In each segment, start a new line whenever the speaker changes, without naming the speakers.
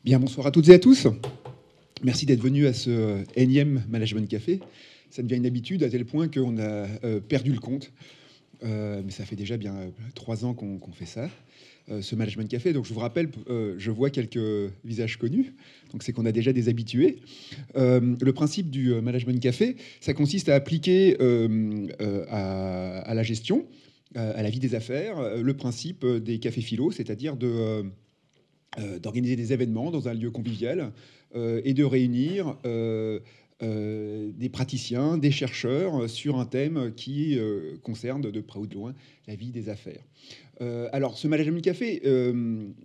Bien, bonsoir à toutes et à tous. Merci d'être venus à ce énième Management Café. Ça devient une habitude à tel point qu'on a perdu le compte. Mais ça fait déjà bien 3 ans qu'on fait ça, ce Management Café. Donc je vous rappelle, je vois quelques visages connus. Donc c'est qu'on a déjà des habitués. Le principe du Management Café, ça consiste à appliquer à la gestion, à la vie des affaires, le principe des cafés philo, c'est-à-dire d'organiser des événements dans un lieu convivial et de réunir des praticiens, des chercheurs sur un thème qui concerne de près ou de loin la vie des affaires. Alors, ce Management Café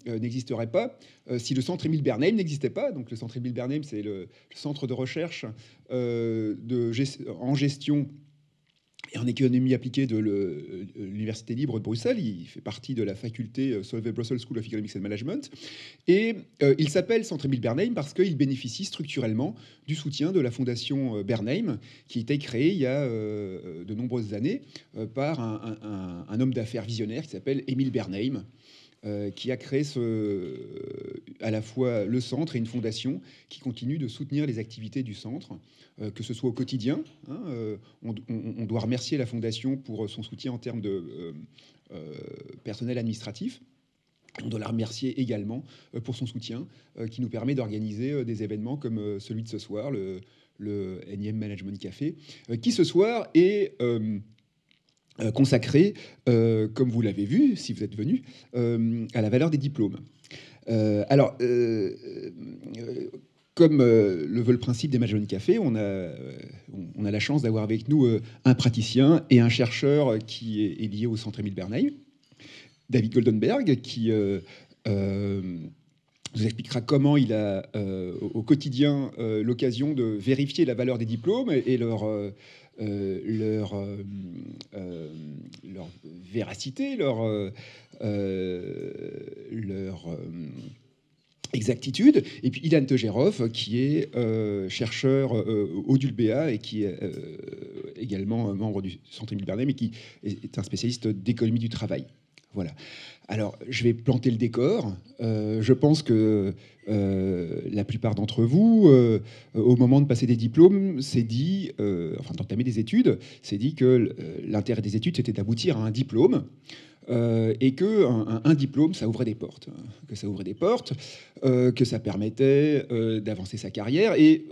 n'existerait pas si le centre Émile Bernheim n'existait pas. Donc, le centre Émile Bernheim, c'est le centre de recherche en gestion et en économie appliquée de l'Université libre de Bruxelles. Il fait partie de la faculté Solvay Brussels School of Economics and Management. Et il s'appelle Centre Émile Bernheim parce qu'il bénéficie structurellement du soutien de la Fondation Bernheim, qui a été créée il y a de nombreuses années par un homme d'affaires visionnaire qui s'appelle Émile Bernheim, qui a créé à la fois le centre et une fondation qui continue de soutenir les activités du centre, que ce soit au quotidien. On doit remercier la fondation pour son soutien en termes de personnel administratif. On doit la remercier également pour son soutien qui nous permet d'organiser des événements comme celui de ce soir, le énième Management Café, qui ce soir est consacré, comme vous l'avez vu, si vous êtes venu, à la valeur des diplômes. Comme le veut le principe des Management Café, on a la chance d'avoir avec nous un praticien et un chercheur qui est lié au Centre Émile Bernheim, David Goldenberg, qui nous expliquera comment il a au quotidien l'occasion de vérifier la valeur des diplômes et leur véracité, leur exactitude. Et puis Ilan Tejerov, qui est chercheur au DULBEA et qui est également membre du Centre Émile Bernheim et qui est un spécialiste d'économie du travail. Voilà. Alors, je vais planter le décor. Je pense que la plupart d'entre vous, au moment de passer des diplômes, d'entamer des études, s'est dit que l'intérêt des études, c'était d'aboutir à un diplôme. Et que un diplôme, ça ouvrait des portes, que ça permettait d'avancer sa carrière. Et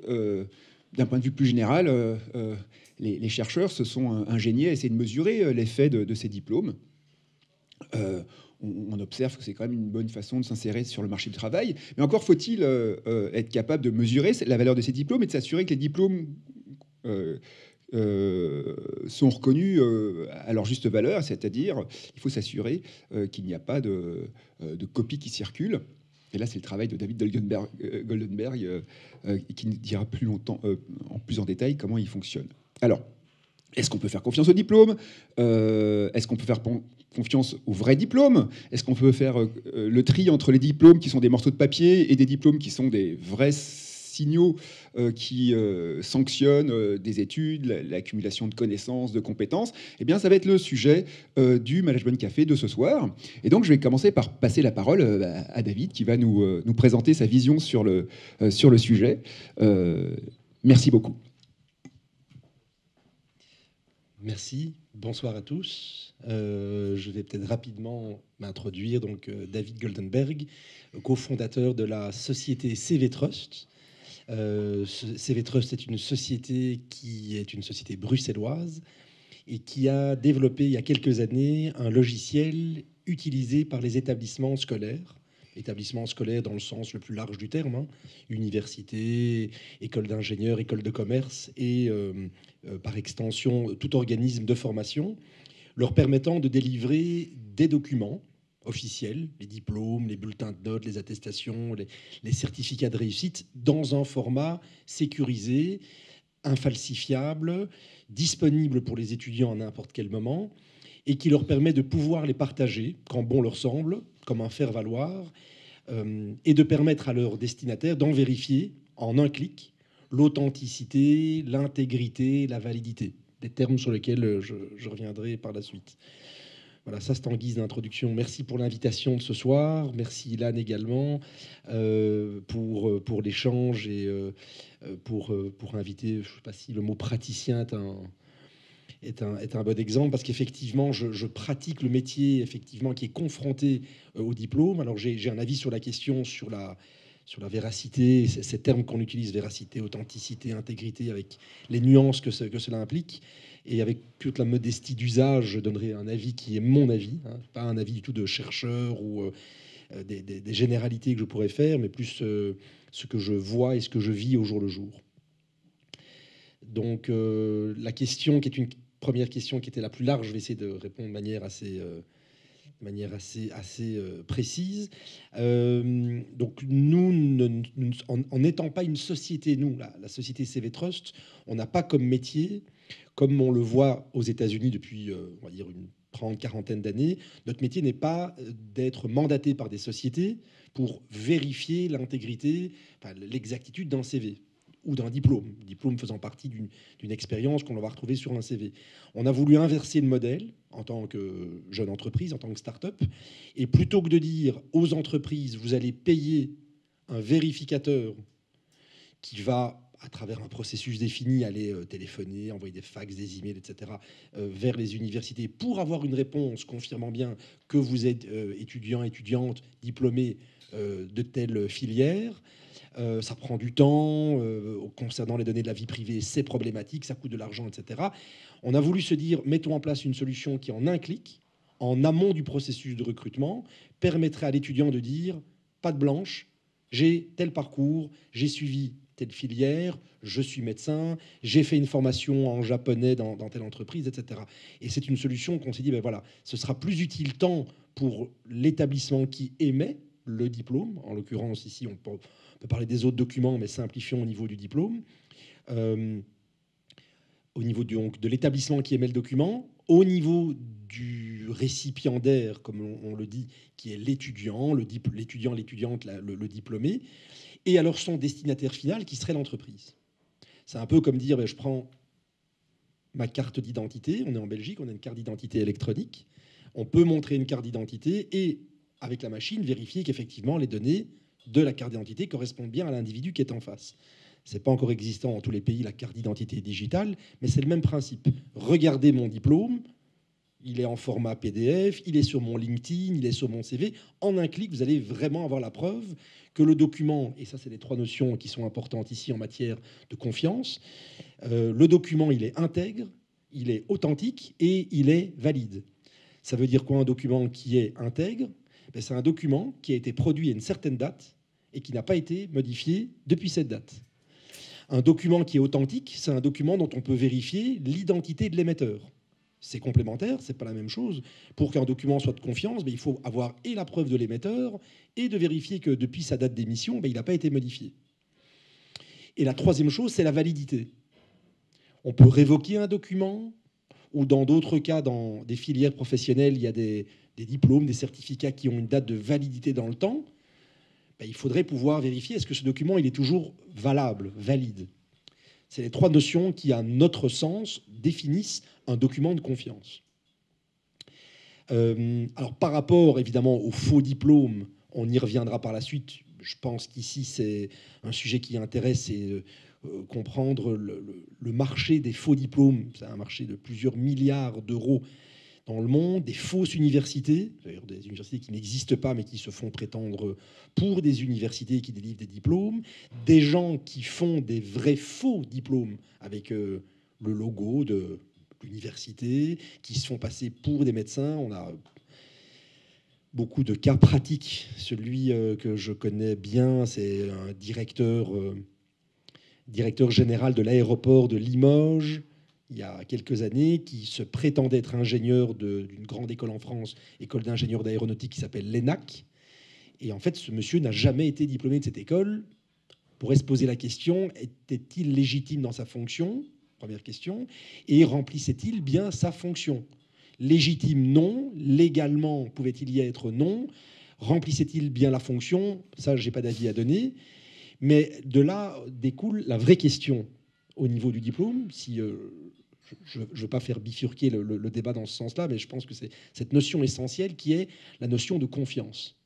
d'un point de vue plus général, les chercheurs se sont ingéniés à essayer de mesurer l'effet de ces diplômes. On observe que c'est quand même une bonne façon de s'insérer sur le marché du travail. Mais encore faut-il être capable de mesurer la valeur de ces diplômes et de s'assurer que les diplômes sont reconnus à leur juste valeur, c'est-à-dire il faut s'assurer qu'il n'y a pas de copies qui circulent. Et là, c'est le travail de David Goldenberg qui nous dira plus longtemps, plus en détail comment il fonctionne. Alors, est-ce qu'on peut faire confiance au diplôme ? Est-ce qu'on peut faire confiance aux vrais diplômes ? Est-ce qu'on peut faire le tri entre les diplômes qui sont des morceaux de papier et des diplômes qui sont des vrais signaux qui sanctionnent des études, l'accumulation de connaissances, de compétences ? Eh bien, ça va être le sujet du Management Café de ce soir. Et donc, je vais commencer par passer la parole à David, qui va nous présenter sa vision sur le sujet. Merci beaucoup.
Merci, bonsoir à tous. Je vais peut-être rapidement m'introduire. Donc, David Goldenberg, cofondateur de la société CV Trust. CV Trust est une société qui est une société bruxelloise et qui a développé il y a quelques années un logiciel utilisé par les établissements scolaires dans le sens le plus large du terme, université, école d'ingénieurs, école de commerce et par extension tout organisme de formation, leur permettant de délivrer des documents officiels, les diplômes, les bulletins de notes, les attestations, les certificats de réussite, dans un format sécurisé, infalsifiable, disponible pour les étudiants à n'importe quel moment, et qui leur permet de pouvoir les partager quand bon leur semble, comme un faire-valoir, et de permettre à leurs destinataires d'en vérifier en un clic l'authenticité, l'intégrité, la validité, des termes sur lesquels je reviendrai par la suite. Voilà, ça c'est en guise d'introduction. Merci pour l'invitation de ce soir. Merci Ilan également pour l'échange et pour inviter, je ne sais pas si le mot praticien est un bon exemple, parce qu'effectivement, je pratique le métier effectivement, qui est confronté au diplôme. Alors j'ai un avis sur la question, sur la véracité, ces termes qu'on utilise, véracité, authenticité, intégrité, avec les nuances que cela implique. Et avec toute la modestie d'usage, je donnerai un avis qui est mon avis, hein, pas un avis du tout de chercheur ou des généralités que je pourrais faire, mais plus ce que je vois et ce que je vis au jour le jour. Donc la question, qui est une première question qui était la plus large, je vais essayer de répondre de manière assez précise. Donc nous, en n'étant pas une société, nous, la société CV Trust, on n'a pas comme métier, comme on le voit aux États-Unis depuis, on va dire, une quarantaine d'années, notre métier n'est pas d'être mandaté par des sociétés pour vérifier l'intégrité, enfin, l'exactitude d'un CV ou d'un diplôme faisant partie d'une expérience qu'on va retrouver sur un CV. On a voulu inverser le modèle en tant que jeune entreprise, en tant que start-up, et plutôt que de dire aux entreprises, vous allez payer un vérificateur qui va, à travers un processus défini, aller téléphoner, envoyer des fax, des emails, etc., vers les universités pour avoir une réponse confirmant bien que vous êtes étudiant, étudiante, diplômé de telle filière. Ça prend du temps. Concernant les données de la vie privée, c'est problématique, ça coûte de l'argent, etc. On a voulu se dire, mettons en place une solution qui, en un clic, en amont du processus de recrutement, permettrait à l'étudiant de dire, pas de blanche, j'ai tel parcours, j'ai suivi telle filière, je suis médecin, j'ai fait une formation en japonais dans telle entreprise, etc. Et c'est une solution qu'on s'est dit, ben voilà, ce sera plus utile tant pour l'établissement qui émet le diplôme, en l'occurrence ici on peut parler des autres documents, mais simplifions au niveau du diplôme, au niveau de l'établissement qui émet le document, au niveau du récipiendaire, comme on le dit, qui est l'étudiant, l'étudiante, le diplômé, et alors son destinataire final, qui serait l'entreprise. C'est un peu comme dire, ben, je prends ma carte d'identité, on est en Belgique, on a une carte d'identité électronique, on peut montrer une carte d'identité et, avec la machine, vérifier qu'effectivement les données de la carte d'identité correspondent bien à l'individu qui est en face. Ce n'est pas encore existant en tous les pays, la carte d'identité digitale, mais c'est le même principe. Regardez mon diplôme, il est en format PDF, il est sur mon LinkedIn, il est sur mon CV. En un clic, vous allez vraiment avoir la preuve que le document, et ça c'est les trois notions qui sont importantes ici en matière de confiance, le document il est intègre, il est authentique et il est valide. Ça veut dire quoi un document qui est intègre? Ben, c'est un document qui a été produit à une certaine date et qui n'a pas été modifié depuis cette date. Un document qui est authentique, c'est un document dont on peut vérifier l'identité de l'émetteur. C'est complémentaire, c'est pas la même chose. Pour qu'un document soit de confiance, ben, il faut avoir et la preuve de l'émetteur et de vérifier que depuis sa date d'émission, ben, il n'a pas été modifié. Et la troisième chose, c'est la validité. On peut révoquer un document, ou dans d'autres cas, dans des filières professionnelles, il y a des diplômes, des certificats qui ont une date de validité dans le temps. Ben, il faudrait pouvoir vérifier est-ce que ce document il est toujours valable, valide. C'est les trois notions qui, à notre sens, définissent un document de confiance. Alors, par rapport, évidemment, aux faux diplômes, on y reviendra par la suite. Je pense qu'ici, c'est un sujet qui intéresse et comprendre le marché des faux diplômes. C'est un marché de plusieurs milliards d'euros dans le monde, des fausses universités, d'ailleurs des universités qui n'existent pas mais qui se font prétendre pour des universités qui délivrent des diplômes, des gens qui font des vrais faux diplômes avec le logo de l'université, qui se font passer pour des médecins. On a beaucoup de cas pratiques. Celui que je connais bien, c'est un directeur général de l'aéroport de Limoges, il y a quelques années, qui se prétendait être ingénieur d'une grande école en France, école d'ingénieurs d'aéronautique qui s'appelle l'ENAC. Et en fait, ce monsieur n'a jamais été diplômé de cette école. On pourrait se poser la question, était-il légitime dans sa fonction? Première question. Et remplissait-il bien sa fonction? Légitime, non. Légalement, pouvait-il y être? Non. Remplissait-il bien la fonction? Ça, je n'ai pas d'avis à donner. Mais de là découle la vraie question au niveau du diplôme. Si je ne veux pas faire bifurquer le débat dans ce sens-là, mais je pense que c'est cette notion essentielle qui est la notion de confiance.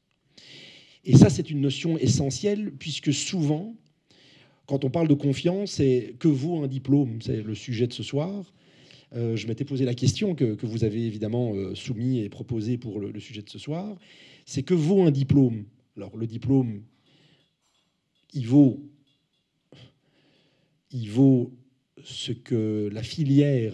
Et ça, c'est une notion essentielle, puisque souvent, quand on parle de confiance, c'est que vaut un diplôme? C'est le sujet de ce soir. Je m'étais posé la question que vous avez évidemment soumis et proposé pour le sujet de ce soir. C'est que vaut un diplôme? Alors, le diplôme, il vaut ce que la filière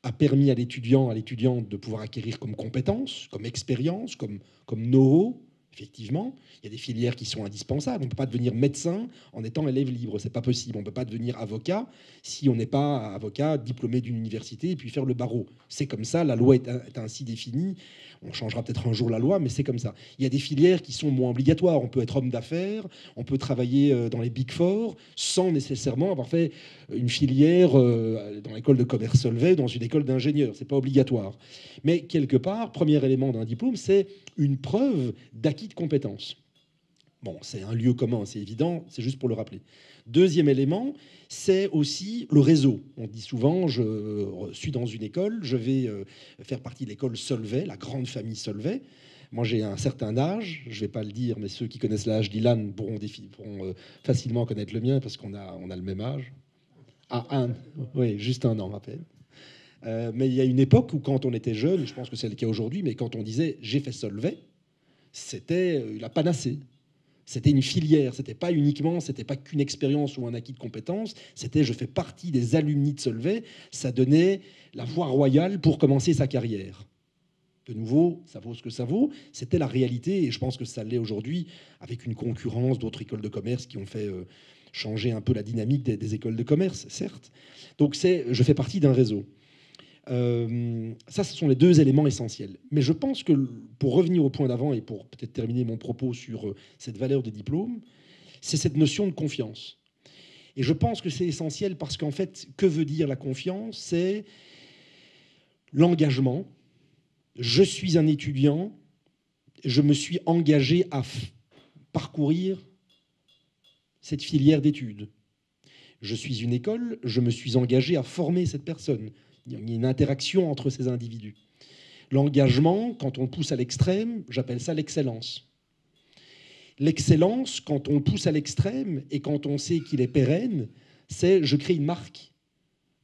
a permis à l'étudiant, à l'étudiante de pouvoir acquérir comme compétences, comme expérience, comme know-how. Effectivement, il y a des filières qui sont indispensables. On ne peut pas devenir médecin en étant élève libre, c'est pas possible. On ne peut pas devenir avocat si on n'est pas avocat diplômé d'une université et puis faire le barreau. C'est comme ça, la loi est ainsi définie. On changera peut-être un jour la loi, mais c'est comme ça. Il y a des filières qui sont moins obligatoires. On peut être homme d'affaires, on peut travailler dans les Big Four sans nécessairement avoir fait une filière dans l'école de commerce Solvay, dans une école d'ingénieur. C'est pas obligatoire. Mais quelque part, premier élément d'un diplôme, c'est une preuve d'acquis de compétences. Bon, c'est un lieu commun, c'est évident, c'est juste pour le rappeler. Deuxième élément, c'est aussi le réseau. On dit souvent, je suis dans une école, je vais faire partie de l'école Solvay, la grande famille Solvay. Moi, j'ai un certain âge, je ne vais pas le dire, mais ceux qui connaissent l'âge d'Ilan pourront facilement connaître le mien parce qu'on a le même âge. Ah, oui, juste un an à peine. Mais il y a une époque où, quand on était jeune, je pense que c'est le cas aujourd'hui, mais quand on disait j'ai fait Solvay, c'était la panacée. C'était une filière, c'était pas qu'une expérience ou un acquis de compétences, c'était je fais partie des alumni de Solvay, ça donnait la voie royale pour commencer sa carrière. De nouveau, ça vaut ce que ça vaut, c'était la réalité, et je pense que ça l'est aujourd'hui, avec une concurrence d'autres écoles de commerce qui ont fait changer un peu la dynamique des écoles de commerce, certes. Donc je fais partie d'un réseau. Ça, ce sont les deux éléments essentiels. Mais je pense que, pour revenir au point d'avant et pour peut-être terminer mon propos sur cette valeur de diplôme, c'est cette notion de confiance. Et je pense que c'est essentiel parce qu'en fait, que veut dire la confiance? C'est l'engagement. Je suis un étudiant, je me suis engagé à parcourir cette filière d'études. Je suis une école, je me suis engagé à former cette personne. Il y a une interaction entre ces individus. L'engagement, quand on le pousse à l'extrême, j'appelle ça l'excellence. L'excellence, quand on le pousse à l'extrême et quand on sait qu'il est pérenne, c'est je crée une marque.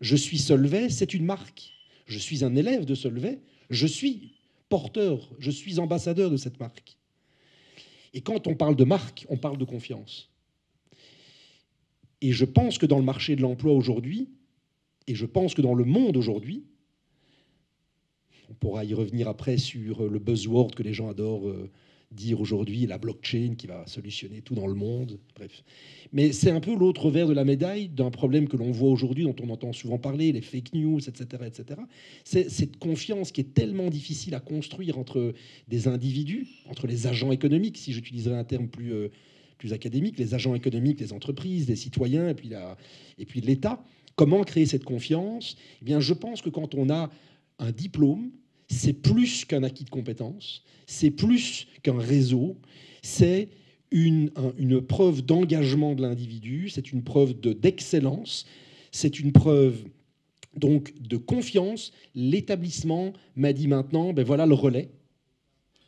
Je suis Solvay, c'est une marque. Je suis un élève de Solvay, je suis porteur, je suis ambassadeur de cette marque. Et quand on parle de marque, on parle de confiance. Et je pense que dans le marché de l'emploi aujourd'hui, et je pense que dans le monde aujourd'hui, on pourra y revenir après sur le buzzword que les gens adorent dire aujourd'hui, la blockchain qui va solutionner tout dans le monde, bref. Mais c'est un peu l'autre revers de la médaille d'un problème que l'on voit aujourd'hui, dont on entend souvent parler, les fake news, etc., etc. C'est cette confiance qui est tellement difficile à construire entre des individus, entre les agents économiques, si j'utiliserais un terme plus académique, les agents économiques, les entreprises, les citoyens, et puis l'État. Comment créer cette confiance? Eh bien, je pense que quand on a un diplôme, c'est plus qu'un acquis de compétences, c'est plus qu'un réseau, c'est une preuve d'engagement de l'individu, c'est une preuve d'excellence, c'est une preuve donc de confiance. L'établissement m'a dit maintenant, ben voilà le relais,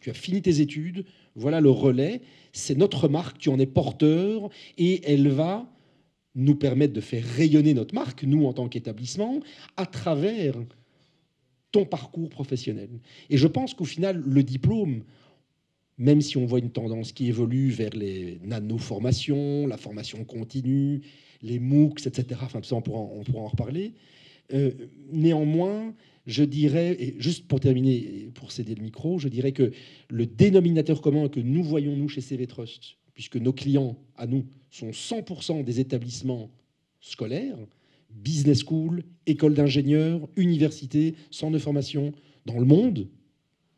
tu as fini tes études, voilà le relais, c'est notre marque, tu en es porteur, et elle va nous permettre de faire rayonner notre marque, nous en tant qu'établissement, à travers ton parcours professionnel. Et je pense qu'au final, le diplôme, même si on voit une tendance qui évolue vers les nano-formations, la formation continue, les MOOCs, etc., enfin, tout ça, on pourra en reparler. Néanmoins, je dirais, et juste pour terminer, pour céder le micro, je dirais que le dénominateur commun que nous voyons, nous, chez CV Trust, puisque nos clients, à nous, sont 100% des établissements scolaires, business school, école d'ingénieurs, université, centre de formation, dans le monde,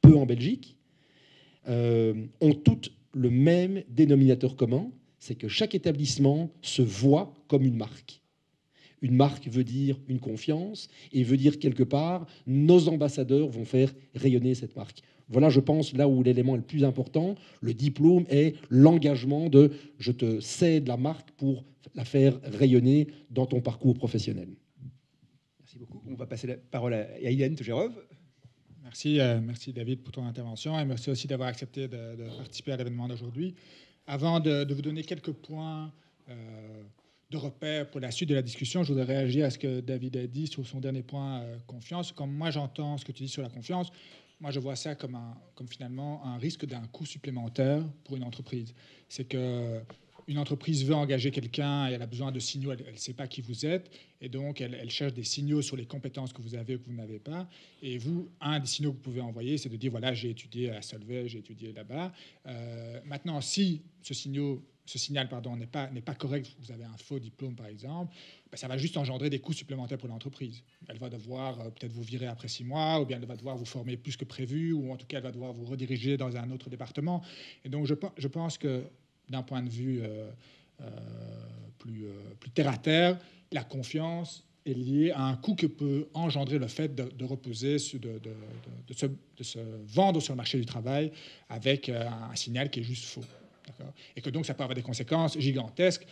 peu en Belgique, ont toutes le même dénominateur commun, c'est que chaque établissement se voit comme une marque. Une marque veut dire une confiance et veut dire quelque part, nos ambassadeurs vont faire rayonner cette marque. Voilà, je pense, là où l'élément est le plus important. Le diplôme est l'engagement de « je te cède la marque pour la faire rayonner dans ton parcours professionnel ». Merci.
Merci beaucoup. On va passer la parole à Hélène Togerov.
Merci, merci David pour ton intervention et merci aussi d'avoir accepté de participer à l'événement d'aujourd'hui. Avant de vous donner quelques points de repère pour la suite de la discussion, je voudrais réagir à ce que David a dit sur son dernier point, confiance. Comme moi j'entends ce que tu dis sur la confiance, moi je vois ça comme finalement un risque d'un coût supplémentaire pour une entreprise. C'est que une entreprise veut engager quelqu'un et elle a besoin de signaux, elle ne sait pas qui vous êtes, et donc elle cherche des signaux sur les compétences que vous avez ou que vous n'avez pas. Et vous, un des signaux que vous pouvez envoyer, c'est de dire, voilà, j'ai étudié à Solvay, j'ai étudié là-bas. Maintenant, si ce signal n'est pas correct, vous avez un faux diplôme par exemple, ben, ça va juste engendrer des coûts supplémentaires pour l'entreprise. Elle va devoir peut-être vous virer après 6 mois, ou bien elle va devoir vous former plus que prévu, ou en tout cas elle va devoir vous rediriger dans un autre département. Et donc je pense que d'un point de vue plus terre à terre, la confiance est liée à un coût que peut engendrer le fait de reposer, de se vendre sur le marché du travail avec un signal qui est juste faux. Et que donc ça peut avoir des conséquences gigantesques.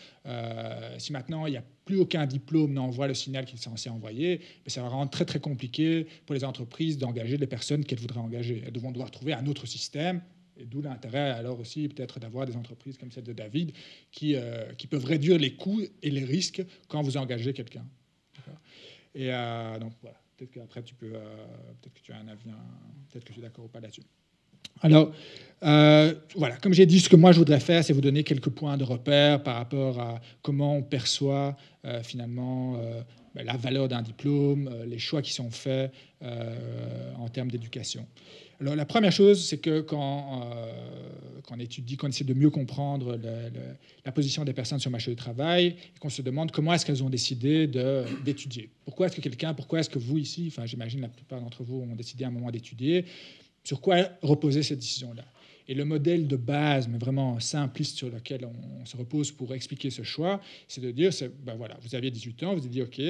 Si maintenant il n'y a plus aucun diplôme n'envoie le signal qu'il est censé envoyer, ça va rendre très très compliqué pour les entreprises d'engager les personnes qu'elles voudraient engager. Elles vont devoir trouver un autre système. Et d'où l'intérêt alors aussi peut-être d'avoir des entreprises comme celle de David qui peuvent réduire les coûts et les risques quand vous engagez quelqu'un. Et donc voilà, peut-être qu'après peut-être que tu as un avis, peut-être que je suis d'accord ou pas là-dessus. Alors, voilà, comme j'ai dit, ce que moi je voudrais faire, c'est vous donner quelques points de repère par rapport à comment on perçoit finalement la valeur d'un diplôme, les choix qui sont faits en termes d'éducation. Alors, la première chose, c'est que quand on étudie, qu'on essaie de mieux comprendre la position des personnes sur le marché du travail, et qu'on se demande comment est-ce qu'elles ont décidé d'étudier. Pourquoi est-ce que vous ici, enfin j'imagine la plupart d'entre vous ont décidé à un moment d'étudier, sur quoi reposer cette décision-là. Et le modèle de base, mais vraiment simpliste sur lequel on se repose pour expliquer ce choix, c'est de dire, ben voilà, vous aviez 18 ans, vous avez dit, OK,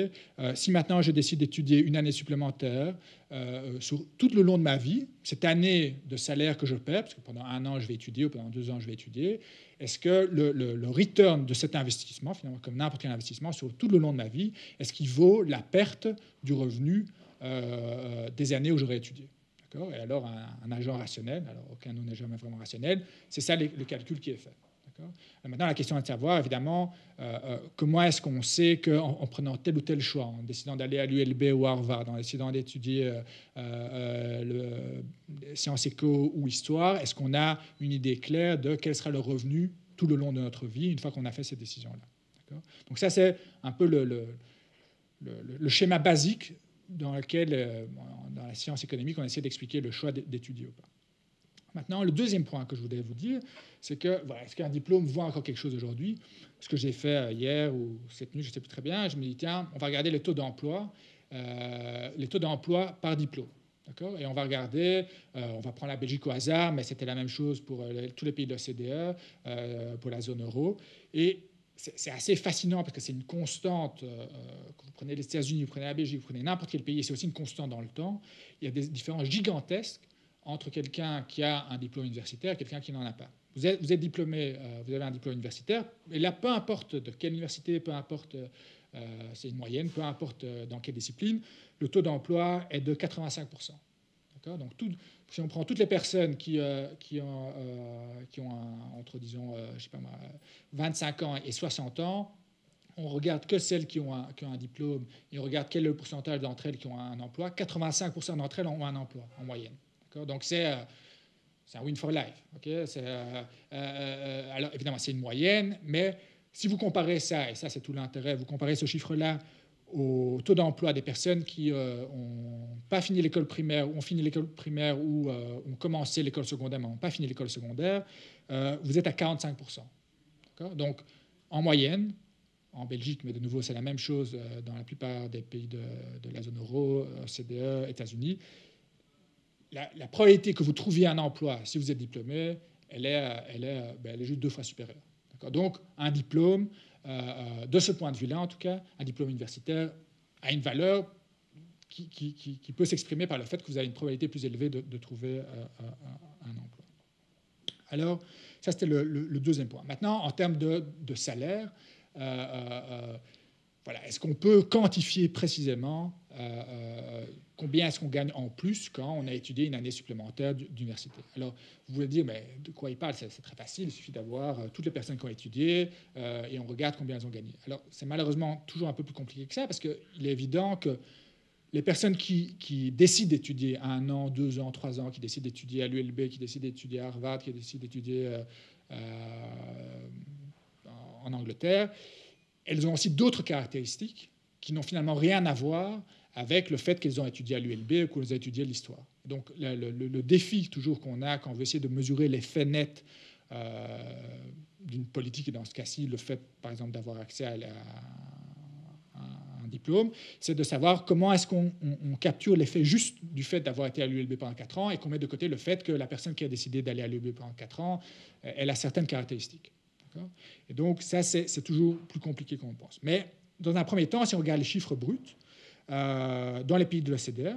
si maintenant je décide d'étudier une année supplémentaire sur tout le long de ma vie, cette année de salaire que je perds, parce que pendant 1 an je vais étudier ou pendant 2 ans je vais étudier, est-ce que le return de cet investissement, finalement comme n'importe quel investissement sur tout le long de ma vie, est-ce qu'il vaut la perte du revenu des années où j'aurais étudié? Et alors, un agent rationnel, alors aucun de nous n'est jamais vraiment rationnel, c'est ça le calcul qui est fait. Maintenant, la question est de savoir, évidemment, comment est-ce qu'on sait qu'en prenant tel ou tel choix, en décidant d'aller à l'ULB ou à Harvard, en décidant d'étudier sciences éco ou histoire, est-ce qu'on a une idée claire de quel sera le revenu tout le long de notre vie une fois qu'on a fait ces décisions-là. Donc ça, c'est un peu le schéma basique dans lequel, dans la science économique, on essaie d'expliquer le choix d'étudier ou pas. Maintenant, le deuxième point que je voulais vous dire, c'est que, voilà, est-ce qu'un diplôme vaut encore quelque chose aujourd'hui? Ce que j'ai fait hier ou cette nuit, je ne sais plus très bien, je me dis, tiens, on va regarder les taux d'emploi par diplôme. D'accord. Et on va regarder, on va prendre la Belgique au hasard, mais c'était la même chose pour tous les pays de l'OCDE, pour la zone euro. Et c'est assez fascinant parce que c'est une constante. Quand vous prenez les États-Unis, vous prenez la Belgique, vous prenez n'importe quel pays, c'est aussi une constante dans le temps. Il y a des différences gigantesques entre quelqu'un qui a un diplôme universitaire et quelqu'un qui n'en a pas. Vous êtes diplômé, vous avez un diplôme universitaire, et là, peu importe de quelle université, peu importe, c'est une moyenne, peu importe dans quelle discipline, le taux d'emploi est de 85%. D'accord. Donc, si on prend toutes les personnes qui ont entre, disons, je sais pas moi, 25 ans et 60 ans, on regarde que celles qui ont un diplôme, et on regarde quel est le pourcentage d'entre elles qui ont un emploi. 85% d'entre elles ont un emploi en moyenne. D'accord. Donc, c'est un win for life. Okay. Alors, évidemment, c'est une moyenne, mais si vous comparez ça, et ça, c'est tout l'intérêt, vous comparez ce chiffre-là au taux d'emploi des personnes qui n'ont pas fini l'école primaire, ou ont fini l'école primaire, ou ont commencé l'école secondaire, mais n'ont pas fini l'école secondaire, vous êtes à 45%. Donc, en moyenne, en Belgique, mais de nouveau, c'est la même chose dans la plupart des pays de la zone euro, OCDE, États-Unis, la probabilité que vous trouviez un emploi si vous êtes diplômé, elle est juste 2 fois supérieure. Donc, un diplôme, de ce point de vue-là, en tout cas, un diplôme universitaire a une valeur qui peut s'exprimer par le fait que vous avez une probabilité plus élevée de trouver un emploi. Alors, ça, c'était le deuxième point. Maintenant, en termes de salaire, voilà, est-ce qu'on peut quantifier précisément combien est-ce qu'on gagne en plus quand on a étudié une année supplémentaire d'université? Alors, vous voulez dire, mais de quoi il parle? C'est très facile, il suffit d'avoir toutes les personnes qui ont étudié et on regarde combien elles ont gagné. Alors, c'est malheureusement toujours un peu plus compliqué que ça parce qu'il est évident que les personnes qui décident d'étudier 1 an, 2 ans, 3 ans, qui décident d'étudier à l'ULB, qui décident d'étudier à Harvard, qui décident d'étudier en Angleterre, elles ont aussi d'autres caractéristiques qui n'ont finalement rien à voir avec le fait qu'elles ont étudié à l'ULB ou qu'elles ont étudié l'histoire. Donc le défi toujours qu'on a quand on veut essayer de mesurer l'effet net d'une politique, et dans ce cas-ci, le fait, par exemple, d'avoir accès à un diplôme, c'est de savoir comment est-ce qu'on capture l'effet juste du fait d'avoir été à l'ULB pendant 4 ans et qu'on met de côté le fait que la personne qui a décidé d'aller à l'ULB pendant 4 ans, elle a certaines caractéristiques. Et donc, ça, c'est toujours plus compliqué qu'on pense. Mais dans un premier temps, si on regarde les chiffres bruts, dans les pays de l'OCDE,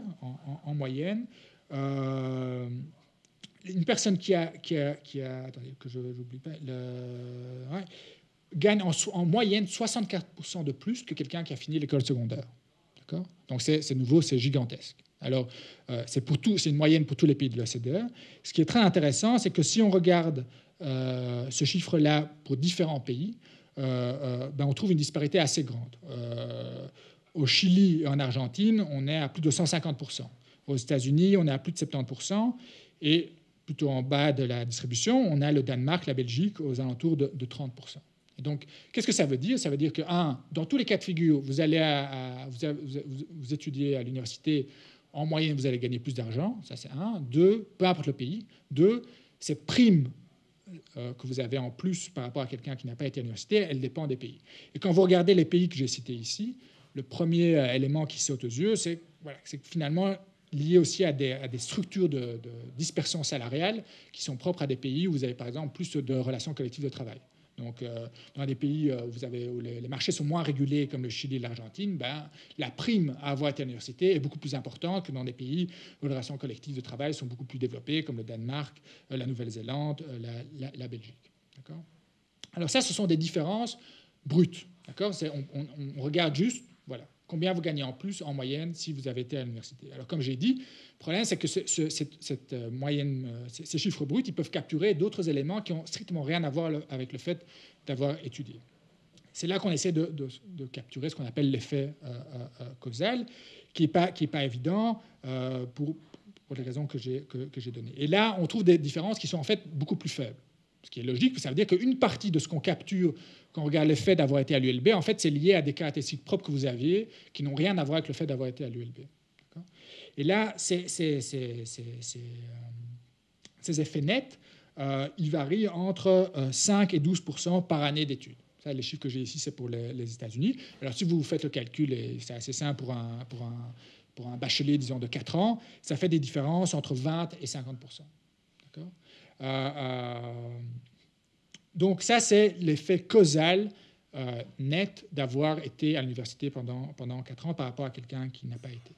en moyenne, une personne qui a attendez, que je n'oublie pas, gagne en moyenne 64% de plus que quelqu'un qui a fini l'école secondaire. D'accord ? Donc, c'est nouveau, c'est gigantesque. Alors, c'est une moyenne pour tous les pays de l'OCDE. Ce qui est très intéressant, c'est que si on regarde ce chiffre-là pour différents pays, on trouve une disparité assez grande. Au Chili et en Argentine, on est à plus de 150%. Aux États-Unis, on est à plus de 70%. Et plutôt en bas de la distribution, on a le Danemark, la Belgique, aux alentours de 30%. Et donc, qu'est-ce que ça veut dire? Ça veut dire que, dans tous les cas de figure, vous étudiez à l'université, en moyenne, vous allez gagner plus d'argent. Ça, c'est 1. 2, peu importe le pays. 2, cette prime que vous avez en plus par rapport à quelqu'un qui n'a pas été à l'université, elle dépend des pays. Et quand vous regardez les pays que j'ai cités ici, le premier élément qui saute aux yeux, c'est que finalement lié aussi à des structures de dispersion salariale qui sont propres à des pays où vous avez par exemple plus de relations collectives de travail. Donc, dans des pays où les marchés sont moins régulés, comme le Chili et l'Argentine, la prime à avoir été à l'université est beaucoup plus importante que dans des pays où les relations collectives de travail sont beaucoup plus développées, comme le Danemark, la Nouvelle-Zélande, la Belgique. D'accord ? Alors ça, ce sont des différences brutes. D'accord ? On regarde juste, combien vous gagnez en plus en moyenne si vous avez été à l'université. Alors, comme j'ai dit, le problème, c'est que cette moyenne, ces chiffres bruts, ils peuvent capturer d'autres éléments qui n'ont strictement rien à voir avec le fait d'avoir étudié. C'est là qu'on essaie de capturer ce qu'on appelle l'effet causal, qui n'est pas évident pour les raisons que j'ai données. Et là, on trouve des différences qui sont en fait beaucoup plus faibles. Ce qui est logique, ça veut dire qu'une partie de ce qu'on capture quand on regarde l'effet d'avoir été à l'ULB, en fait, c'est lié à des caractéristiques propres que vous aviez qui n'ont rien à voir avec le fait d'avoir été à l'ULB. Et là, ces effets nets, ils varient entre 5 et 12% par année d'études. Ça, les chiffres que j'ai ici, c'est pour les États-Unis. Alors, si vous faites le calcul, et c'est assez simple pour un bachelier, disons, de 4 ans, ça fait des différences entre 20 et 50%. D'accord ? Donc ça, c'est l'effet causal net d'avoir été à l'université pendant 4 ans par rapport à quelqu'un qui n'a pas été.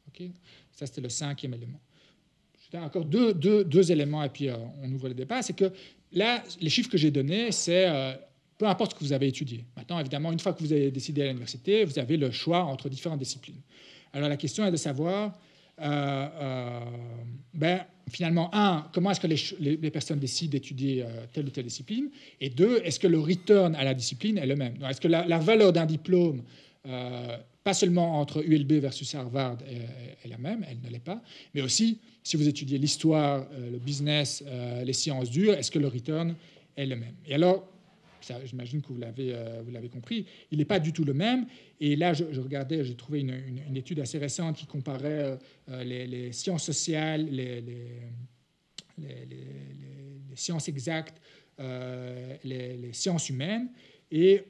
Okay? Ça, c'était le 5e élément. Encore deux éléments, et puis on ouvre le débat. C'est que là, les chiffres que j'ai donnés, c'est peu importe ce que vous avez étudié. Maintenant, évidemment, une fois que vous avez décidé à l'université, vous avez le choix entre différentes disciplines. Alors la question est de savoir... finalement, comment est-ce que les personnes décident d'étudier telle ou telle discipline? Et 2, est-ce que le return à la discipline est le même? Est-ce que la valeur d'un diplôme, pas seulement entre ULB versus Harvard, est la même? Elle ne l'est pas. Mais aussi, si vous étudiez l'histoire, le business, les sciences dures, est-ce que le return est le même? Et alors, j'imagine que vous l'avez compris, il n'est pas du tout le même. Et là, je regardais, j'ai trouvé une étude assez récente qui comparait les sciences sociales, les sciences exactes, les sciences humaines, et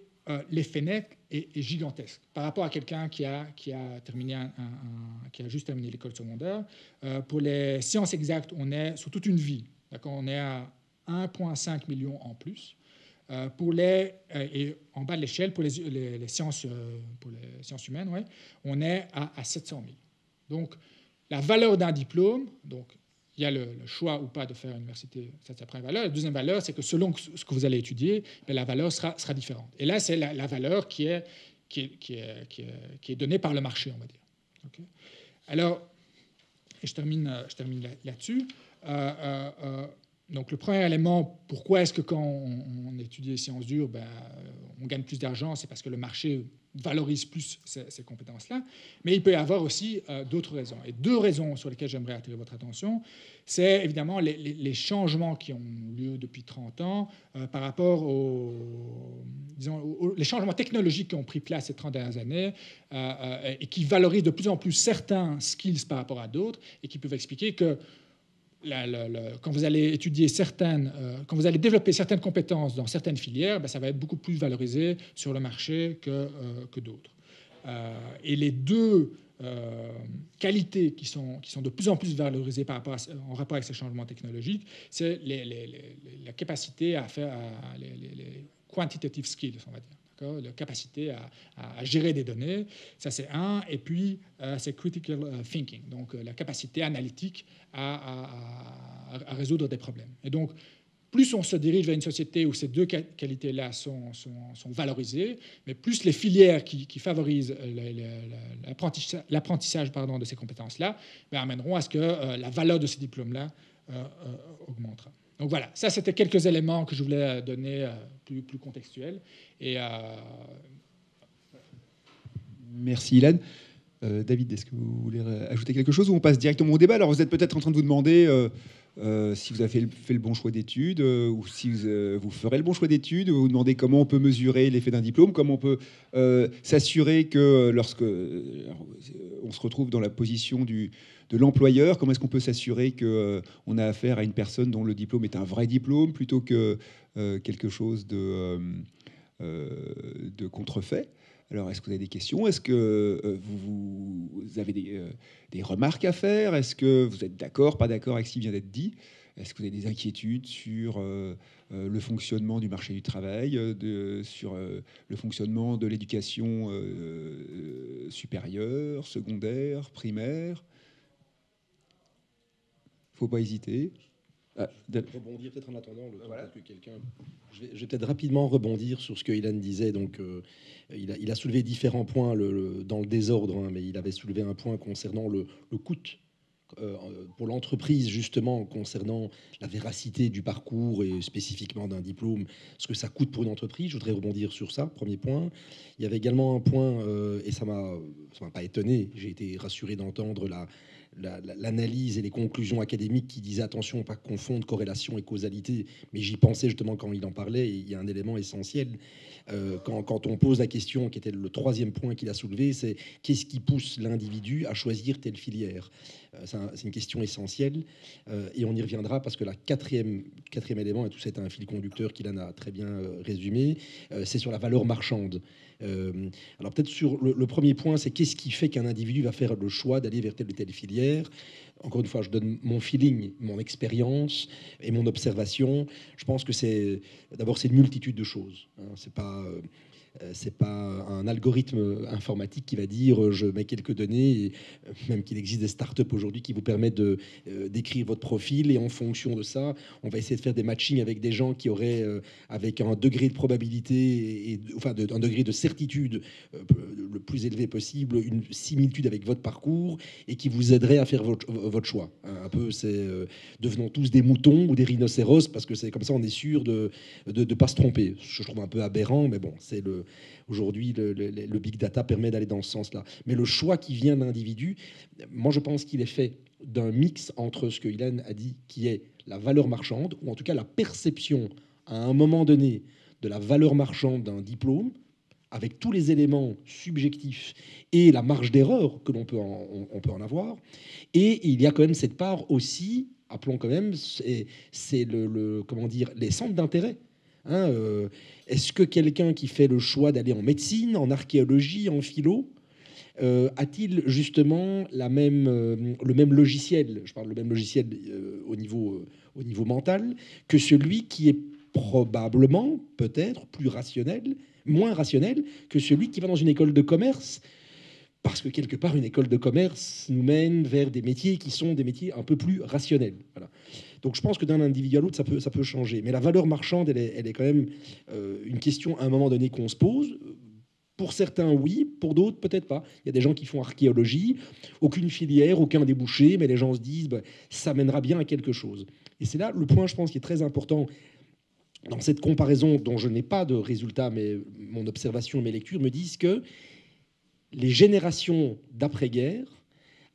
l'effet net est gigantesque par rapport à quelqu'un qui a juste terminé l'école secondaire. Pour les sciences exactes, on est sur toute une vie. On est à 1,5 million en plus. Et en bas de l'échelle, pour les sciences humaines, on est à 700 000. Donc, la valeur d'un diplôme, donc il y a le choix ou pas de faire une université, ça c'est la première valeur. La deuxième valeur, c'est que selon ce que vous allez étudier, la valeur sera différente. Et là, c'est la valeur qui est est donné par le marché, on va dire. Okay. Alors, et je termine là-dessus. Donc, le premier élément, pourquoi est-ce que quand on étudie les sciences dures, on gagne plus d'argent, c'est parce que le marché valorise plus ces compétences-là. Mais il peut y avoir aussi d'autres raisons. Et deux raisons sur lesquelles j'aimerais attirer votre attention, c'est évidemment les changements qui ont lieu depuis 30 ans par rapport les changements technologiques qui ont pris place ces 30 dernières années et qui valorisent de plus en plus certains skills par rapport à d'autres et qui peuvent expliquer que quand vous allez quand vous allez développer certaines compétences dans certaines filières, ça va être beaucoup plus valorisé sur le marché que d'autres. Et les deux qualités qui sont de plus en plus valorisées en rapport avec ces changements technologiques, c'est la capacité à faire les quantitative skills, on va dire. La capacité à gérer des données, ça c'est un, et puis c'est critical thinking, donc la capacité analytique à résoudre des problèmes. Et donc, plus on se dirige vers une société où ces deux qualités-là sont valorisées, mais plus les filières qui favorisent l'apprentissage de ces compétences-là amèneront à ce que la valeur de ces diplômes-là augmentera. Donc voilà, ça c'était quelques éléments que je voulais donner plus contextuels. Et,
merci Ilan. David, est-ce que vous voulez ajouter quelque chose ou on passe directement au débat? Alors vous êtes peut-être en train de vous demander si vous avez fait le bon choix d'études ou si vous ferez le bon choix d'études, vous vous demandez comment on peut mesurer l'effet d'un diplôme, comment on peut s'assurer que lorsque on se retrouve dans la position de l'employeur, comment est-ce qu'on peut s'assurer qu'on a affaire à une personne dont le diplôme est un vrai diplôme plutôt que quelque chose de contrefait. Alors, est-ce que vous avez des questions? Est-ce que vous avez des remarques à faire? Est-ce que vous êtes d'accord, pas d'accord avec ce qui vient d'être dit? Est-ce que vous avez des inquiétudes sur le fonctionnement du marché du travail, sur le fonctionnement de l'éducation supérieure, secondaire, primaire? Il ne faut pas hésiter.
Rebondir peut-être en attendant que quelqu'un. Je vais peut-être rapidement rebondir sur ce que Ilan disait. Donc, il a soulevé différents points dans le désordre, mais il avait soulevé un point concernant le coût pour l'entreprise, justement, concernant la véracité du parcours et spécifiquement d'un diplôme, ce que ça coûte pour une entreprise. Je voudrais rebondir sur ça, premier point. Il y avait également un point, et ça m'a pas étonné, j'ai été rassuré d'entendre l'analyse et les conclusions académiques qui disaient attention, pas confondre corrélation et causalité, mais j'y pensais justement quand il en parlait, et il y a un élément essentiel. Quand on pose la question, qui était le troisième point qu'il a soulevé, c'est qu'est-ce qui pousse l'individu à choisir telle filière? C'est une question essentielle, et on y reviendra parce que la quatrième élément, et tout ça est un fil conducteur qu'il en a très bien résumé, c'est sur la valeur marchande. Alors peut-être sur le premier point, c'est qu'est-ce qui fait qu'un individu va faire le choix d'aller vers telle ou telle filière? Encore une fois, je donne mon feeling, mon expérience et mon observation. Je pense que c'est une multitude de choses. C'est pas un algorithme informatique qui va dire je mets quelques données, et même qu'il existe des startups aujourd'hui qui vous permettent d'écrire votre profil, et en fonction de ça, on va essayer de faire des matchings avec des gens qui auraient, avec un degré de probabilité, un degré de certitude le plus élevé possible, une similitude avec votre parcours, et qui vous aiderait à faire votre choix. Un peu, c'est devenons tous des moutons ou des rhinocéros, parce que c'est comme ça on est sûr de pas se tromper. Je trouve un peu aberrant, mais bon, c'est aujourd'hui, le big data permet d'aller dans ce sens-là. Mais le choix qui vient de l'individu, moi, je pense qu'il est fait d'un mix entre ce que Ilan a dit, qui est la valeur marchande, ou en tout cas la perception, à un moment donné, de la valeur marchande d'un diplôme, avec tous les éléments subjectifs et la marge d'erreur que l'on peut en avoir. Et il y a quand même cette part aussi, appelons quand même, c'est comment dire, les centres d'intérêt. Est-ce que quelqu'un qui fait le choix d'aller en médecine, en archéologie, en philo, a-t-il justement le même logiciel, je parle le même logiciel au niveau mental, que celui qui est probablement, peut-être, moins rationnel que celui qui va dans une école de commerce? Parce que quelque part, une école de commerce nous mène vers des métiers qui sont des métiers un peu plus rationnels. Voilà. Donc je pense que d'un individu à l'autre, ça peut changer. Mais la valeur marchande, elle est quand même une question à un moment donné qu'on se pose. Pour certains, oui. Pour d'autres, peut-être pas. Il y a des gens qui font archéologie, aucune filière, aucun débouché, mais les gens se disent ça mènera bien à quelque chose. Et c'est là le point, je pense, qui est très important dans cette comparaison dont je n'ai pas de résultat, mais mon observation et mes lectures me disent que les générations d'après-guerre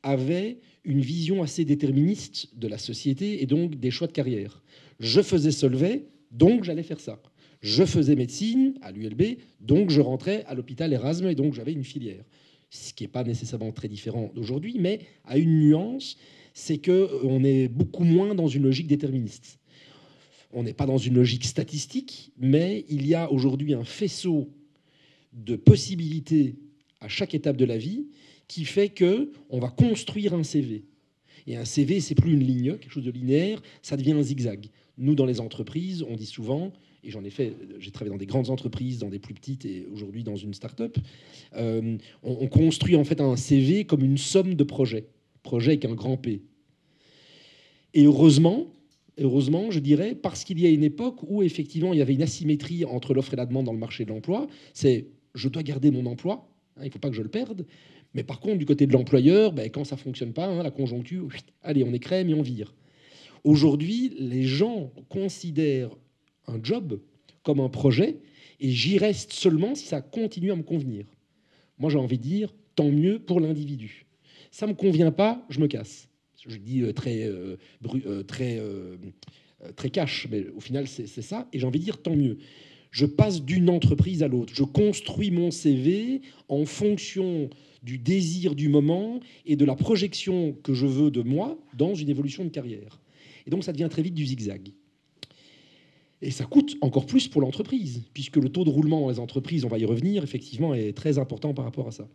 avaient une vision assez déterministe de la société et donc des choix de carrière. Je faisais Solvay, donc j'allais faire ça. Je faisais médecine à l'ULB, donc je rentrais à l'hôpital Erasme et donc j'avais une filière. Ce qui n'est pas nécessairement très différent d'aujourd'hui, mais à une nuance, c'est qu'on est beaucoup moins dans une logique déterministe. On n'est pas dans une logique statistique, mais il y a aujourd'hui un faisceau de possibilités à chaque étape de la vie qui fait qu'on va construire un CV. Et un CV, c'est plus une ligne, quelque chose de linéaire, ça devient un zigzag. Nous, dans les entreprises, on dit souvent, et j'en ai fait, j'ai travaillé dans des grandes entreprises, dans des plus petites et aujourd'hui dans une start-up, on construit en fait un CV comme une somme de projets. Projet avec un grand P. Et heureusement, je dirais, parce qu'il y a une époque où effectivement il y avait une asymétrie entre l'offre et la demande dans le marché de l'emploi, c'est je dois garder mon emploi, il ne faut pas que je le perde, mais par contre du côté de l'employeur, quand ça ne fonctionne pas, la conjoncture, allez on écrème et on vire. Aujourd'hui, les gens considèrent un job comme un projet et j'y reste seulement si ça continue à me convenir. Moi j'ai envie de dire, tant mieux pour l'individu. Ça ne me convient pas, je me casse. Je dis très cash, mais au final, c'est ça. Et j'ai envie de dire, tant mieux. Je passe d'une entreprise à l'autre. Je construis mon CV en fonction du désir du moment et de la projection que je veux de moi dans une évolution de carrière. Et donc, ça devient très vite du zigzag. Et ça coûte encore plus pour l'entreprise, puisque le taux de roulement dans les entreprises, on va y revenir, effectivement, est très important par rapport à ça.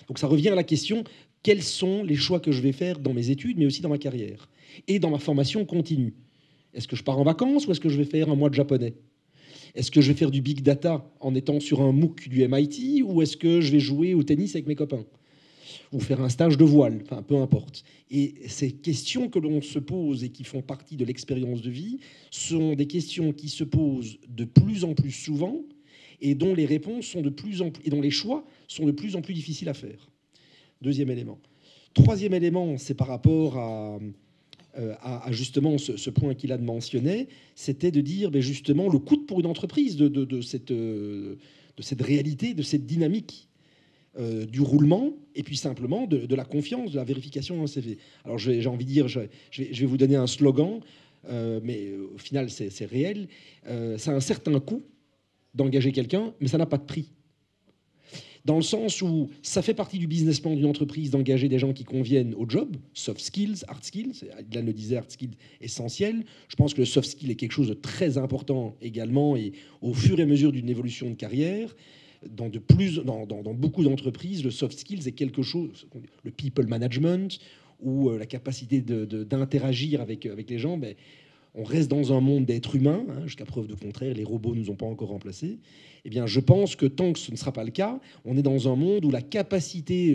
Donc ça revient à la question, quels sont les choix que je vais faire dans mes études, mais aussi dans ma carrière et dans ma formation continue? Est-ce que je pars en vacances ou est-ce que je vais faire un mois de japonais? Est-ce que je vais faire du big data en étant sur un MOOC du MIT ou est-ce que je vais jouer au tennis avec mes copains? Ou faire un stage de voile, enfin peu importe. Et ces questions que l'on se pose et qui font partie de l'expérience de vie sont des questions qui se posent de plus en plus souvent et dont les réponses sont de plus en plus, et dont les choix sont de plus en plus difficiles à faire. Deuxième élément. Troisième élément, c'est par rapport à justement ce point qu'il a mentionné, c'était de dire justement le coût pour une entreprise de cette réalité, de cette dynamique du roulement, et puis simplement de la confiance, de la vérification dans le CV. Alors j'ai envie de dire, je vais vous donner un slogan, mais au final c'est réel. Ça a un certain coût d'engager quelqu'un, mais ça n'a pas de prix. Dans le sens où ça fait partie du business plan d'une entreprise d'engager des gens qui conviennent au job, soft skills, hard skills, Adlan le disait, hard skills essentiels. Je pense que le soft skill est quelque chose de très important également, et au fur et à mesure d'une évolution de carrière, dans beaucoup d'entreprises, le soft skills est quelque chose, le people management, ou la capacité d'interagir avec les gens, mais on reste dans un monde d'êtres humains, jusqu'à preuve de contraire, les robots ne nous ont pas encore remplacés. Eh bien, je pense que tant que ce ne sera pas le cas, on est dans un monde où la capacité,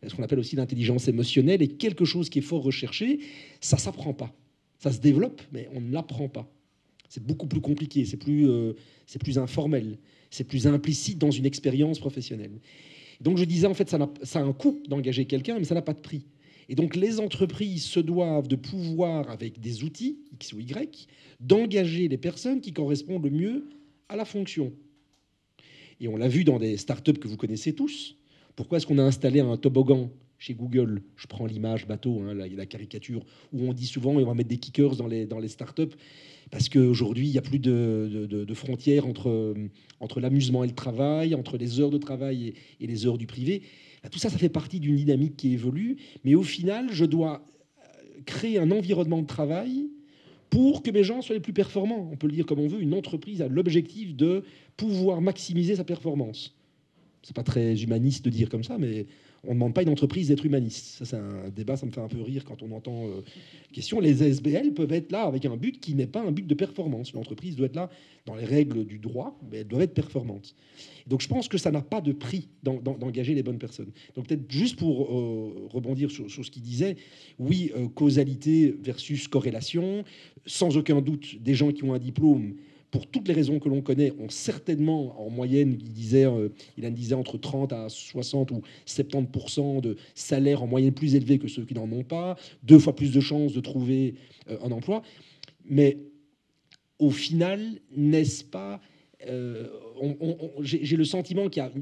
ce qu'on appelle aussi l'intelligence émotionnelle, est quelque chose qui est fort recherché. Ça ne s'apprend pas. Ça se développe, mais on ne l'apprend pas. C'est beaucoup plus compliqué, c'est plus informel, c'est plus implicite dans une expérience professionnelle. Donc je disais, en fait, ça a un coût d'engager quelqu'un, mais ça n'a pas de prix. Et donc les entreprises se doivent de pouvoir, avec des outils, X ou Y, d'engager les personnes qui correspondent le mieux à la fonction. Et on l'a vu dans des startups que vous connaissez tous. Pourquoi est-ce qu'on a installé un toboggan chez Google? Je prends l'image bateau, la caricature, où on dit souvent on va mettre des kickers dans les startups, parce qu'aujourd'hui, il n'y a plus de frontières entre l'amusement et le travail, entre les heures de travail et les heures du privé. Tout ça, ça fait partie d'une dynamique qui évolue. Mais au final, je dois créer un environnement de travail pour que mes gens soient les plus performants. On peut le dire comme on veut, une entreprise a l'objectif de pouvoir maximiser sa performance. C'est pas très humaniste de dire comme ça, mais on ne demande pas à une entreprise d'être humaniste. Ça, c'est un débat, ça me fait un peu rire quand on entend question. Les SBL peuvent être là avec un but qui n'est pas un but de performance. L'entreprise doit être là dans les règles du droit, mais elle doit être performante. Donc je pense que ça n'a pas de prix d'engager les bonnes personnes. Donc peut-être juste pour rebondir sur ce qu'il disait, oui, causalité versus corrélation, sans aucun doute, des gens qui ont un diplôme pour toutes les raisons que l'on connaît, ont certainement, en moyenne, il disait entre 30 à 60 ou 70% de salaires en moyenne plus élevés que ceux qui n'en ont pas, 2 fois plus de chances de trouver un emploi. Mais au final, n'est-ce pas, j'ai le sentiment qu'il y a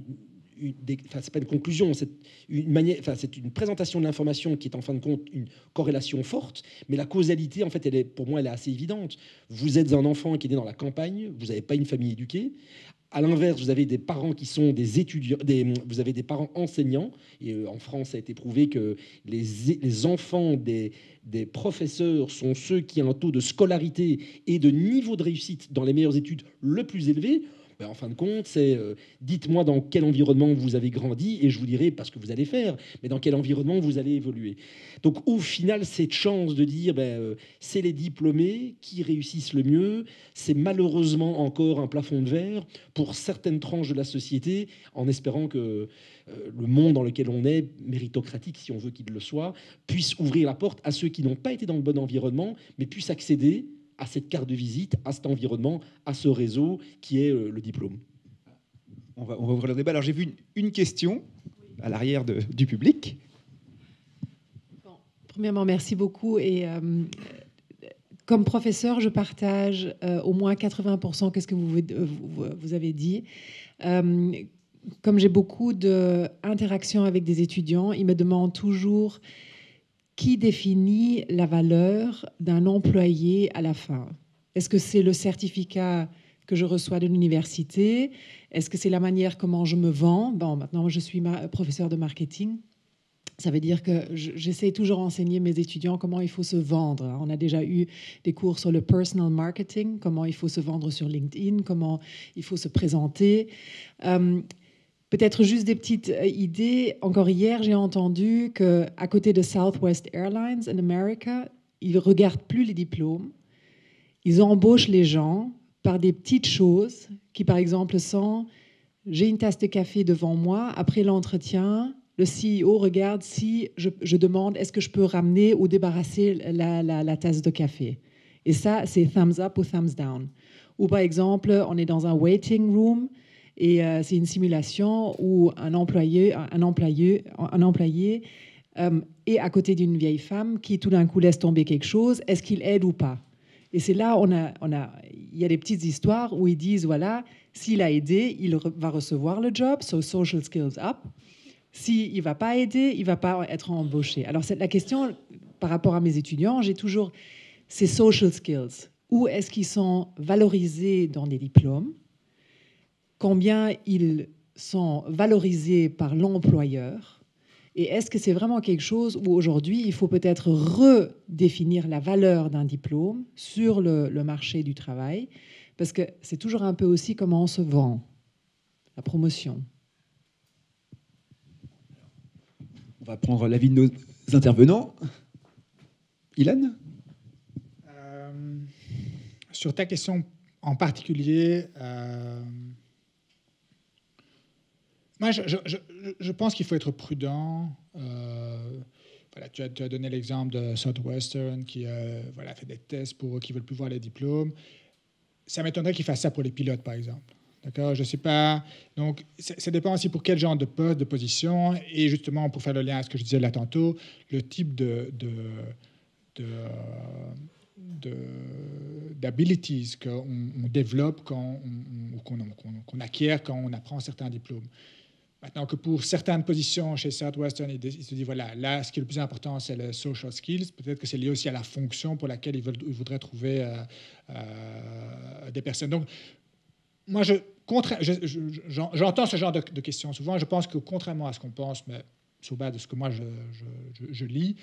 c'est pas une conclusion, c'est une présentation de l'information qui est en fin de compte une corrélation forte, mais la causalité, en fait, pour moi, elle est assez évidente. Vous êtes un enfant qui est né dans la campagne, vous n'avez pas une famille éduquée. À l'inverse, vous avez des parents qui sont des étudiants, vous avez des parents enseignants. Et en France, ça a été prouvé que les enfants des professeurs sont ceux qui ont un taux de scolarité et de niveau de réussite dans les meilleures études le plus élevé. Ben, en fin de compte, c'est dites-moi dans quel environnement vous avez grandi et je vous dirai pas ce que vous allez faire, mais dans quel environnement vous allez évoluer. Donc au final, cette chance de dire c'est les diplômés qui réussissent le mieux, c'est malheureusement encore un plafond de verre pour certaines tranches de la société, en espérant que le monde dans lequel on est, méritocratique si on veut qu'il le soit, puisse ouvrir la porte à ceux qui n'ont pas été dans le bon environnement, mais puissent accéder à cette carte de visite, à cet environnement, à ce réseau qui est le diplôme.
On va ouvrir le débat. Alors j'ai vu une question à l'arrière du public.
Bon, premièrement, merci beaucoup. Et comme professeur, je partage au moins 80% qu'est-ce que vous avez dit. Comme j'ai beaucoup d'interactions avec des étudiants, ils me demandent toujours qui définit la valeur d'un employé à la fin. Est-ce que c'est le certificat que je reçois de l'université? Est-ce que c'est la manière comment je me vends? Bon, maintenant, je suis professeur de marketing. Ça veut dire que j'essaie toujours d'enseigner mes étudiants comment il faut se vendre. On a déjà eu des cours sur le personal marketing, comment il faut se vendre sur LinkedIn, comment il faut se présenter. Peut-être juste des petites idées. Encore hier, j'ai entendu qu'à côté de Southwest Airlines en Amérique, ils ne regardent plus les diplômes. Ils embauchent les gens par des petites choses qui, par exemple, sont « j'ai une tasse de café devant moi, après l'entretien, le CEO regarde si je demande est-ce que je peux ramener ou débarrasser la tasse de café ». Et ça, c'est thumbs up ou thumbs down. Ou par exemple, on est dans un waiting room et c'est une simulation où un employé est à côté d'une vieille femme qui tout d'un coup laisse tomber quelque chose. Est-ce qu'il aide ou pas? Et c'est là il y a des petites histoires où ils disent voilà, s'il a aidé, il va recevoir le job, so social skills up. S'il ne va pas aider, il ne va pas être embauché. Alors c'est la question par rapport à mes étudiants, j'ai toujours ces social skills. Où est-ce qu'ils sont valorisés dans des diplômes? Combien ils sont valorisés par l'employeur? Et est-ce que c'est vraiment quelque chose où aujourd'hui, il faut peut-être redéfinir la valeur d'un diplôme sur le marché du travail? Parce que c'est toujours un peu aussi comment on se vend, la promotion.
On va prendre l'avis de nos intervenants. Ilan ?
Sur ta question en particulier, moi, je pense qu'il faut être prudent. Voilà, tu as donné l'exemple de Southwestern qui fait des tests pour eux qui ne veulent plus voir les diplômes. Ça m'étonnerait qu'ils fassent ça pour les pilotes, par exemple. D'accord, je ne sais pas. Donc, ça dépend aussi pour quel genre de poste, de position. Et justement, pour faire le lien à ce que je disais là tantôt, le type d'abilities qu'on développe qu'on acquiert quand on apprend certains diplômes. Maintenant que pour certaines positions chez Southwestern, ils se disent, voilà, là, ce qui est le plus important, c'est les social skills. Peut-être que c'est lié aussi à la fonction pour laquelle ils voudraient trouver des personnes. Donc, moi, j'entends ce genre de questions souvent. Je pense que contrairement à ce qu'on pense, mais sur base de ce que moi, je lis,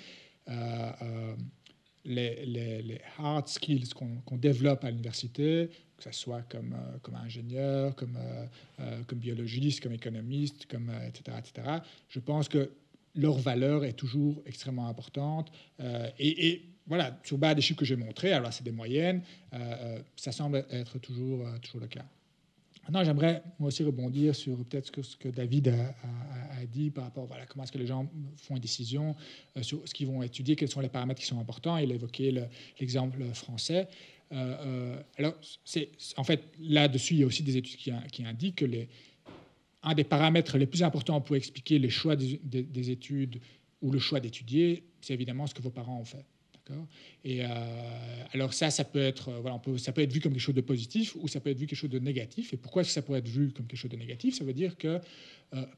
les hard skills qu'on développe à l'université, que ce soit comme ingénieur, comme biologiste, comme économiste, etc., je pense que leur valeur est toujours extrêmement importante. Et voilà, sur base des chiffres que j'ai montrés, alors c'est des moyennes, ça semble être toujours le cas. Maintenant, j'aimerais moi aussi rebondir sur peut-être ce que David a dit par rapport à comment est-ce que les gens font une décision sur ce qu'ils vont étudier, quels sont les paramètres qui sont importants. Il a évoqué l'exemple français. Alors, en fait, là-dessus, il y a aussi des études qui indiquent que un des paramètres les plus importants pour expliquer les choix des études ou le choix d'étudier, c'est évidemment ce que vos parents ont fait. Et alors ça peut être, ça peut être vu comme quelque chose de positif ou ça peut être vu comme quelque chose de négatif. Et pourquoi est-ce que ça pourrait être vu comme quelque chose de négatif? Ça veut dire que,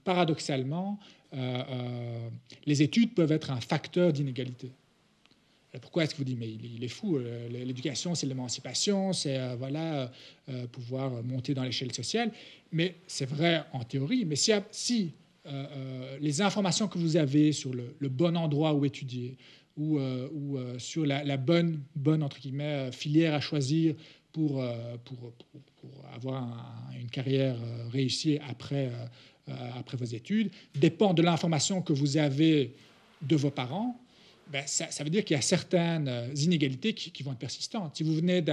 paradoxalement, les études peuvent être un facteur d'inégalité. Pourquoi est-ce que vous dites, mais il est fou, l'éducation, c'est l'émancipation, c'est pouvoir monter dans l'échelle sociale. Mais c'est vrai en théorie, mais si les informations que vous avez sur le bon endroit où étudier, ou sur la bonne entre guillemets, filière à choisir pour avoir une carrière réussie après vos études, dépend de l'information que vous avez de vos parents, ça veut dire qu'il y a certaines inégalités qui vont être persistantes. Si vous venez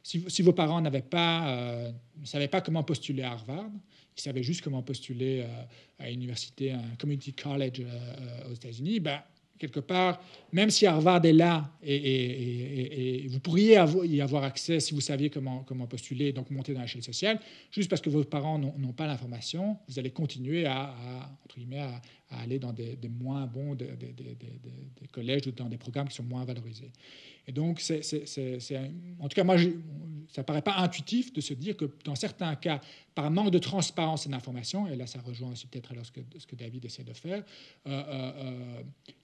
si vos parents ne savaient pas comment postuler à Harvard, ils savaient juste comment postuler à l'université, un community college aux États-Unis, quelque part, même si Harvard est là et vous pourriez y avoir accès si vous saviez comment postuler, donc monter dans l'échelle sociale, juste parce que vos parents n'ont pas l'information, vous allez continuer entre guillemets, à aller dans des moins bons des collèges ou dans des programmes qui sont moins valorisés. Et donc, en tout cas, moi, ça ne paraît pas intuitif de se dire que dans certains cas, par manque de transparence et d'information, et là, ça rejoint aussi peut-être alors ce que David essaie de faire,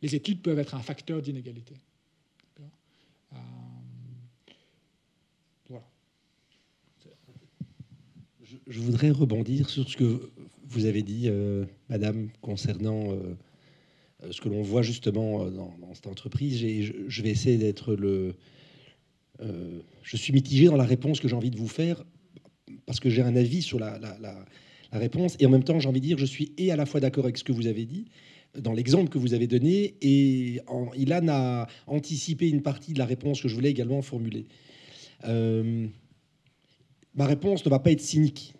les études peuvent être un facteur d'inégalité. Voilà.
Je voudrais rebondir sur ce que vous avez dit, Madame, concernant ce que l'on voit justement dans cette entreprise. Je vais essayer d'être je suis mitigé dans la réponse que j'ai envie de vous faire, parce que j'ai un avis sur la réponse, et en même temps, j'ai envie de dire, je suis à la fois d'accord avec ce que vous avez dit, dans l'exemple que vous avez donné, et Ilan a anticipé une partie de la réponse que je voulais également formuler. Ma réponse ne va pas être cynique,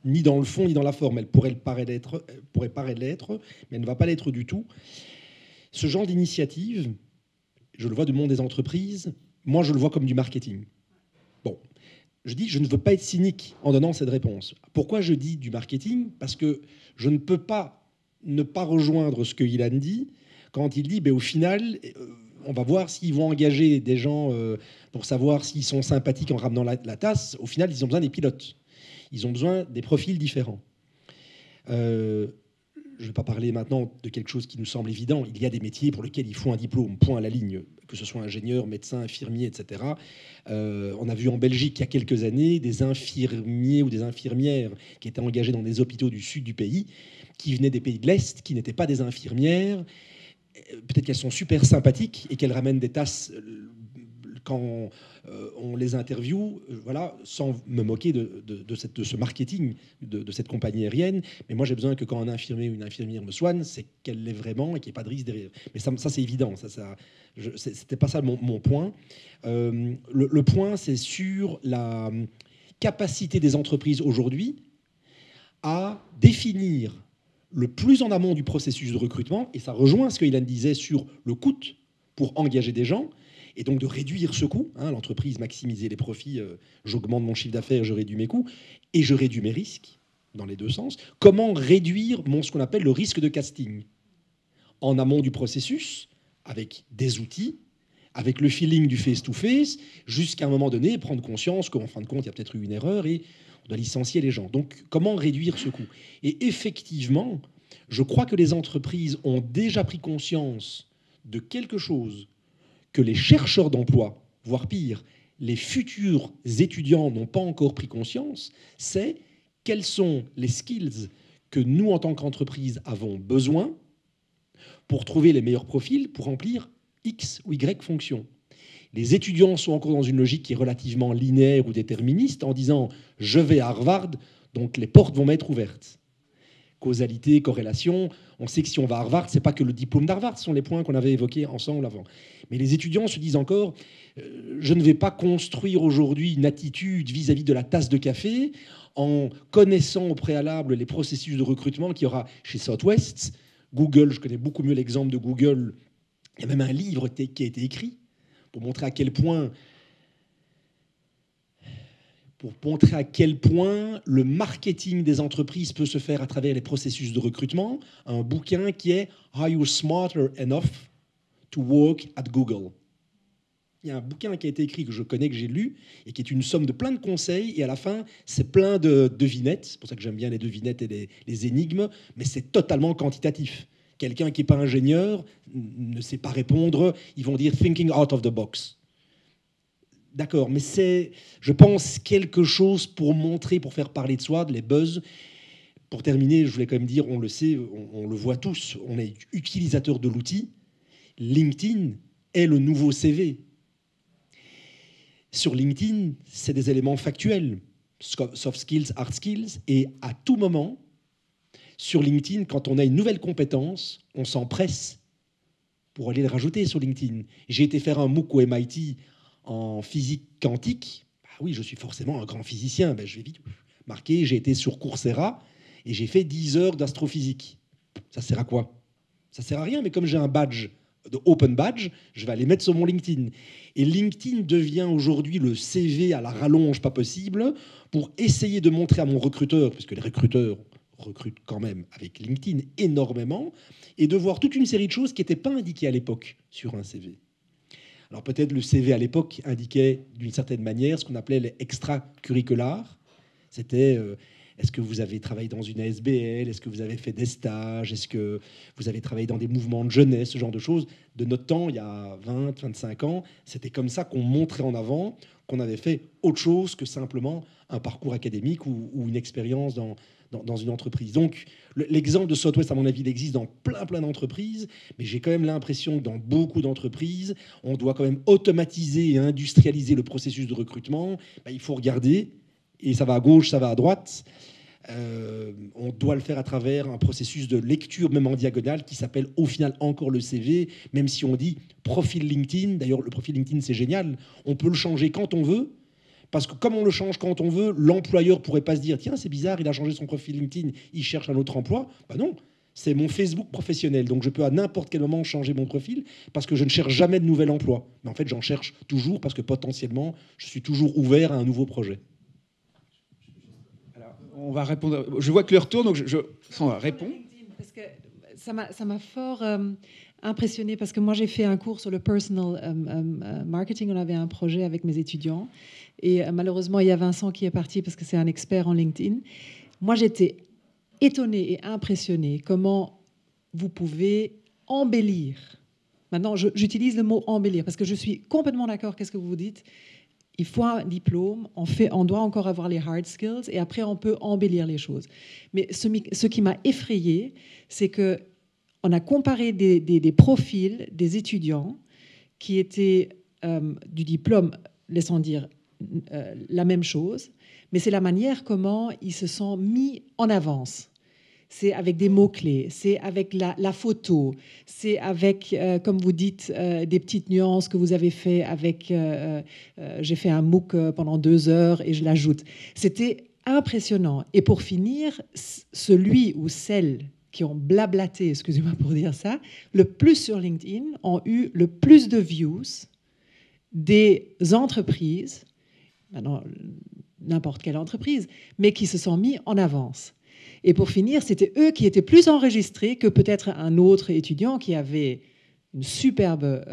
ni dans le fond, ni dans la forme. Elle pourrait paraître l'être, mais elle ne va pas l'être du tout. Ce genre d'initiative, je le vois du monde des entreprises, moi je le vois comme du marketing. Bon, je dis, je ne veux pas être cynique en donnant cette réponse. Pourquoi je dis du marketing? Parce que je ne peux pas ne pas rejoindre ce que Ilan dit quand il dit, au final, on va voir s'ils vont engager des gens pour savoir s'ils sont sympathiques en ramenant la tasse. Au final, ils ont besoin des pilotes. Ils ont besoin des profils différents. Je ne vais pas parler maintenant de quelque chose qui nous semble évident. Il y a des métiers pour lesquels il faut un diplôme, point à la ligne, que ce soit ingénieur, médecin, infirmier, etc. On a vu en Belgique, il y a quelques années, des infirmiers ou des infirmières qui étaient engagés dans des hôpitaux du sud du pays, qui venaient des pays de l'Est, qui n'étaient pas des infirmières. Peut-être qu'elles sont super sympathiques et qu'elles ramènent des tasses quand on les interviewe, voilà, sans me moquer de ce marketing de cette compagnie aérienne. Mais moi, j'ai besoin que quand un infirmier ou une infirmière me soigne, c'est qu'elle l'est vraiment et qu'il n'y ait pas de risque derrière. Mais ça c'est évident. C'était pas ça mon point. Le point, c'est sur la capacité des entreprises aujourd'hui à définir le plus en amont du processus de recrutement, et ça rejoint ce que Ilan disait sur le coût pour engager des gens, et donc de réduire ce coût, l'entreprise maximiser les profits, j'augmente mon chiffre d'affaires, je réduis mes coûts, et je réduis mes risques, dans les deux sens. Comment réduire ce qu'on appelle le risque de casting en amont du processus, avec des outils, avec le feeling du face-to-face, jusqu'à un moment donné, prendre conscience qu'en fin de compte, il y a peut-être eu une erreur, et on doit licencier les gens. Donc, comment réduire ce coût? Et effectivement, je crois que les entreprises ont déjà pris conscience de quelque chose que les chercheurs d'emploi, voire pire, les futurs étudiants n'ont pas encore pris conscience, c'est quels sont les skills que nous, en tant qu'entreprise, avons besoin pour trouver les meilleurs profils pour remplir X ou Y fonctions. Les étudiants sont encore dans une logique qui est relativement linéaire ou déterministe en disant « je vais à Harvard, donc les portes vont m'être ouvertes ». Causalité, corrélation, on sait que si on va à Harvard, ce n'est pas que le diplôme d'Harvard, ce sont les points qu'on avait évoqués ensemble avant. Mais les étudiants se disent encore je ne vais pas construire aujourd'hui une attitude vis-à-vis de la tasse de café en connaissant au préalable les processus de recrutement qu'il y aura chez Southwest. Google, je connais beaucoup mieux l'exemple de Google. Il y a même un livre qui a été écrit pour montrer à quel point pour montrer à quel point le marketing des entreprises peut se faire à travers les processus de recrutement, un bouquin qui est « Are you smarter enough to work at Google ?» Il y a un bouquin qui a été écrit, que je connais, que j'ai lu, et qui est une somme de plein de conseils, et à la fin, c'est plein de devinettes. C'est pour ça que j'aime bien les devinettes et les énigmes, mais c'est totalement quantitatif. Quelqu'un qui n'est pas ingénieur ne sait pas répondre. Ils vont dire « thinking out of the box ». D'accord, mais c'est, je pense, quelque chose pour montrer, pour faire parler de soi, les buzz. Pour terminer, je voulais quand même dire, on le sait, on le voit tous, on est utilisateur de l'outil. LinkedIn est le nouveau CV. Sur LinkedIn, c'est des éléments factuels, soft skills, hard skills, et à tout moment, sur LinkedIn, quand on a une nouvelle compétence, on s'empresse pour aller le rajouter sur LinkedIn. J'ai été faire un MOOC au MIT en physique quantique. Bah oui, je suis forcément un grand physicien. Ben, je vais vite marquer, j'ai été sur Coursera et j'ai fait 10 heures d'astrophysique. Ça sert à quoi? Ça sert à rien, mais comme j'ai un badge, de open badge, je vais aller mettre sur mon LinkedIn. Et LinkedIn devient aujourd'hui le CV à la rallonge pas possible pour essayer de montrer à mon recruteur, parce que les recruteurs recrutent quand même avec LinkedIn énormément, et de voir toute une série de choses qui n'étaient pas indiquées à l'époque sur un CV. Alors peut-être le CV à l'époque indiquait d'une certaine manière ce qu'on appelait les extracurriculars. C'était est-ce que vous avez travaillé dans une ASBL? Est-ce que vous avez fait des stages? Est-ce que vous avez travaillé dans des mouvements de jeunesse? Ce genre de choses. De notre temps, il y a 20, 25 ans, c'était comme ça qu'on montrait en avant qu'on avait fait autre chose que simplement un parcours académique ou une expérience dans une entreprise. Donc, l'exemple de Southwest, à mon avis, il existe dans plein d'entreprises, mais j'ai quand même l'impression que dans beaucoup d'entreprises, on doit quand même automatiser et industrialiser le processus de recrutement. Ben, il faut regarder, et ça va à gauche, ça va à droite. On doit le faire à travers un processus de lecture, même en diagonale, qui s'appelle au final encore le CV, même si on dit profil LinkedIn. D'ailleurs, le profil LinkedIn, c'est génial. On peut le changer quand on veut. Parce que comme on le change quand on veut, l'employeur ne pourrait pas se dire « Tiens, c'est bizarre, il a changé son profil LinkedIn, il cherche un autre emploi. » Ben non, c'est mon Facebook professionnel. Donc je peux à n'importe quel moment changer mon profil parce que je ne cherche jamais de nouvel emploi. Mais en fait, j'en cherche toujours parce que potentiellement, je suis toujours ouvert à un nouveau projet.
Alors, on va répondre. Je vois que l'heure tourne, donc on va répondre.
Parce que ça m'a fort impressionné parce que moi j'ai fait un cours sur le personal marketing. On avait un projet avec mes étudiants et malheureusement il y a Vincent qui est parti parce que c'est un expert en LinkedIn. Moi j'étais étonnée et impressionnée comment vous pouvez embellir. Maintenant j'utilise le mot embellir parce que je suis complètement d'accord. Qu'est-ce que vous dites? Il faut un diplôme, on doit encore avoir les hard skills et après on peut embellir les choses. Mais ce qui m'a effrayée, c'est que on a comparé des profils des étudiants qui étaient du diplôme, laissons dire la même chose, mais c'est la manière comment ils se sont mis en avance. C'est avec des mots-clés, c'est avec la photo, c'est avec, comme vous dites, des petites nuances que vous avez fait avec... j'ai fait un MOOC pendant 2 heures et je l'ajoute. C'était impressionnant. Et pour finir, celui ou celle qui ont blablaté, excusez-moi pour dire ça, le plus sur LinkedIn ont eu le plus de views des entreprises, maintenant n'importe quelle entreprise, mais qui se sont mis en avance. Et pour finir, c'était eux qui étaient plus enregistrés que peut-être un autre étudiant qui avait une superbe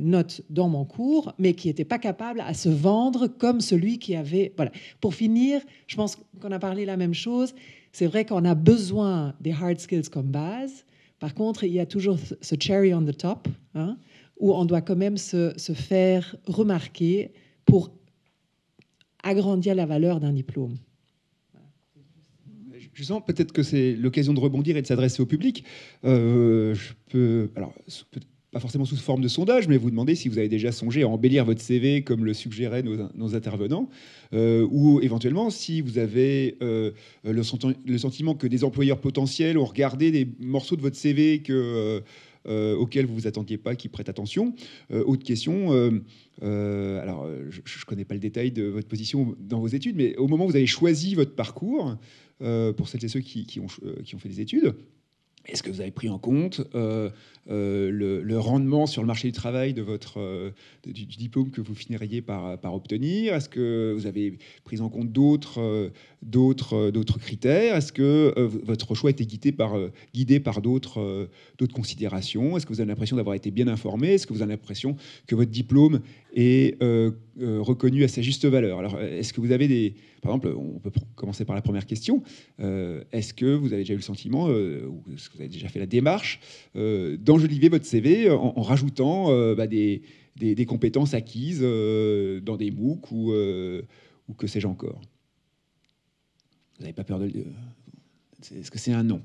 note dans mon cours, mais qui n'était pas capable à se vendre comme celui qui avait... Voilà. Pour finir, je pense qu'on a parlé la même chose. C'est vrai qu'on a besoin des hard skills comme base. Par contre, il y a toujours ce cherry on the top, hein, où on doit quand même se faire remarquer pour agrandir la valeur d'un diplôme.
Justement, peut-être que c'est l'occasion de rebondir et de s'adresser au public. Je peux, alors, pas forcément sous forme de sondage, mais vous demander si vous avez déjà songé à embellir votre CV comme le suggéraient nos intervenants, ou éventuellement si vous avez le sentiment que des employeurs potentiels ont regardé des morceaux de votre CV auxquels vous ne vous attendiez pas, qui prêtent attention. Autre question, alors je ne connais pas le détail de votre position dans vos études, mais au moment où vous avez choisi votre parcours, pour celles et ceux qui ont fait des études, est-ce que vous avez pris en compte le rendement sur le marché du travail de du diplôme que vous finiriez par obtenir? Est-ce que vous avez pris en compte d'autres critères? Est-ce que votre choix a été guidé par d'autres considérations? Est-ce que vous avez l'impression d'avoir été bien informé? Est-ce que vous avez l'impression que votre diplôme est reconnu à sa juste valeur? Alors, est-ce que vous avez par exemple, on peut commencer par la première question. Est-ce que vous avez déjà eu le sentiment, ou est-ce que vous avez déjà fait la démarche d'enjoliver votre CV en rajoutant des compétences acquises dans des MOOC ou que sais-je encore? Vous n'avez pas peur de le dire? Est-ce que c'est un non?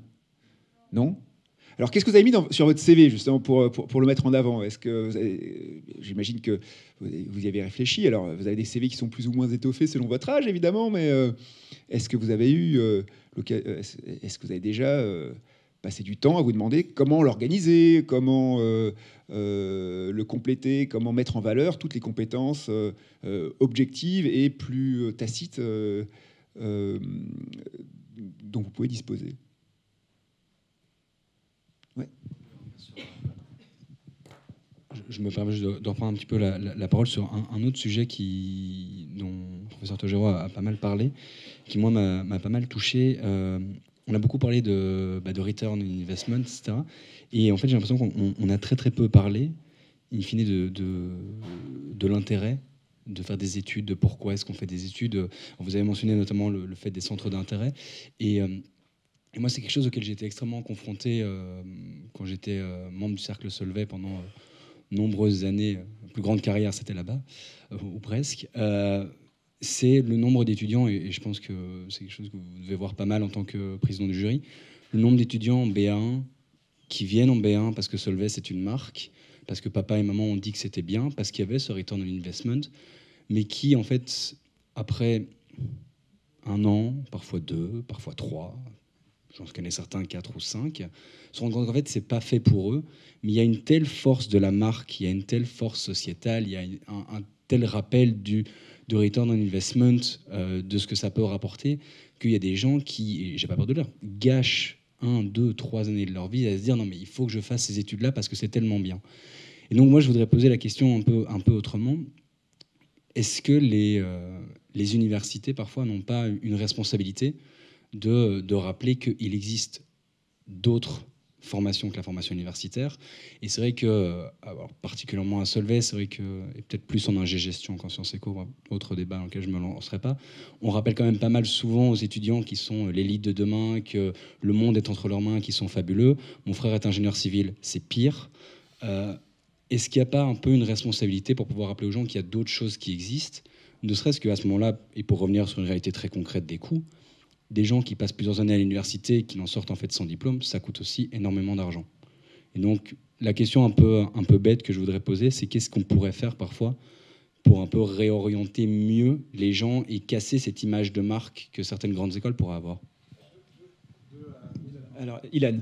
Non? Alors, qu'est-ce que vous avez mis sur votre CV, justement, pour le mettre en avant? Est-ce que j'imagine que vous y avez réfléchi. Alors, vous avez des CV qui sont plus ou moins étoffés selon votre âge, évidemment, mais est-ce que vous avez est-ce que vous avez déjà passé du temps à vous demander comment l'organiser, comment le compléter, comment mettre en valeur toutes les compétences objectives et plus tacites dont vous pouvez disposer? Ouais.
Je me permets de reprendre un petit peu la parole sur un autre sujet dont le professeur Togero a pas mal parlé, qui moi m'a pas mal touché. On a beaucoup parlé de return on investment, etc. Et en fait, j'ai l'impression qu'on a très très peu parlé, in fine, de l'intérêt de faire des études, de pourquoi est-ce qu'on fait des études. Vous avez mentionné notamment le fait des centres d'intérêt. Et moi, c'est quelque chose auquel j'ai été extrêmement confronté quand j'étais membre du Cercle Solvay pendant nombreuses années. La plus grande carrière, c'était là-bas, ou presque. C'est le nombre d'étudiants, et je pense que c'est quelque chose que vous devez voir pas mal en tant que président du jury, le nombre d'étudiants en B1 qui viennent en B1 parce que Solvay, c'est une marque, parce que papa et maman ont dit que c'était bien, parce qu'il y avait ce return on investment, mais qui, en fait, après 1 an, parfois 2, parfois 3, j'en connais certains 4 ou 5, se rendent compte qu'en fait, c'est pas fait pour eux, mais il y a une telle force de la marque, il y a une telle force sociétale, il y a un tel rappel de return on investment, de ce que ça peut rapporter, qu'il y a des gens qui, et j'ai pas peur de le dire, gâchent 1, 2, 3 années de leur vie à se dire non mais il faut que je fasse ces études-là parce que c'est tellement bien. Et donc moi je voudrais poser la question un peu autrement. Est-ce que les universités parfois n'ont pas une responsabilité de rappeler qu'il existe d'autres formations que la formation universitaire? Et c'est vrai que, alors, particulièrement à Solvay, c'est vrai que, et peut-être plus en ingé-gestion qu'en Sciences Éco, autre débat dans lequel je ne me lancerai pas, on rappelle quand même pas mal souvent aux étudiants qui sont l'élite de demain, que le monde est entre leurs mains, qui sont fabuleux. Mon frère est ingénieur civil, c'est pire. Est-ce qu'il n'y a pas un peu une responsabilité pour pouvoir rappeler aux gens qu'il y a d'autres choses qui existent, ne serait-ce qu'à ce moment-là, et pour revenir sur une réalité très concrète des coûts, des gens qui passent plusieurs années à l'université, qui n'en sortent en fait sans diplôme, ça coûte aussi énormément d'argent. Et donc, la question un peu bête que je voudrais poser, c'est qu'est-ce qu'on pourrait faire parfois pour un peu réorienter mieux les gens et casser cette image de marque que certaines grandes écoles pourraient avoir?
Alors, Ilan.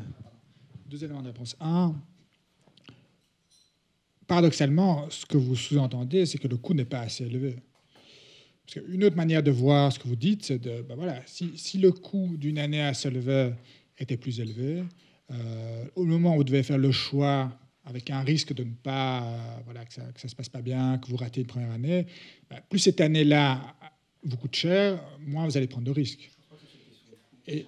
2 éléments de réponse. 1, paradoxalement, ce que vous sous-entendez, c'est que le coût n'est pas assez élevé. Parce qu'une autre manière de voir ce que vous dites, c'est de, voilà, si le coût d'une année à Solvay était plus élevé, au moment où vous devez faire le choix avec un risque de ne pas, voilà, que ça ne se passe pas bien, que vous ratez une première année, plus cette année-là vous coûte cher, moins vous allez prendre de risques. Et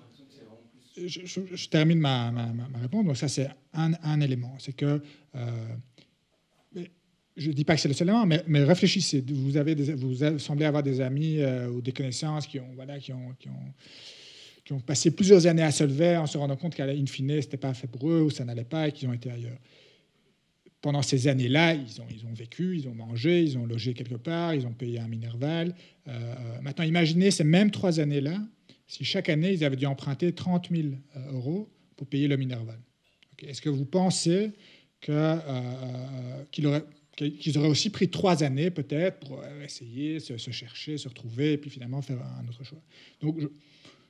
je termine ma réponse. Donc ça, c'est un élément. C'est que... je ne dis pas que c'est le seul élément, mais réfléchissez. Vous semblez avoir des amis ou des connaissances qui ont passé plusieurs années à Solvay en se rendant compte qu'in fine, ce n'était pas fait pour eux ou ça n'allait pas et qu'ils ont été ailleurs. Pendant ces années-là, ils ont vécu, ils ont mangé, ils ont logé quelque part, ils ont payé un Minerval. Maintenant, imaginez ces mêmes 3 années-là, si chaque année, ils avaient dû emprunter 30 000 € pour payer le Minerval. Okay. Est-ce que vous pensez qu'ils auraient aussi pris 3 années peut-être pour essayer, se chercher, se retrouver et puis finalement faire un autre choix? Donc,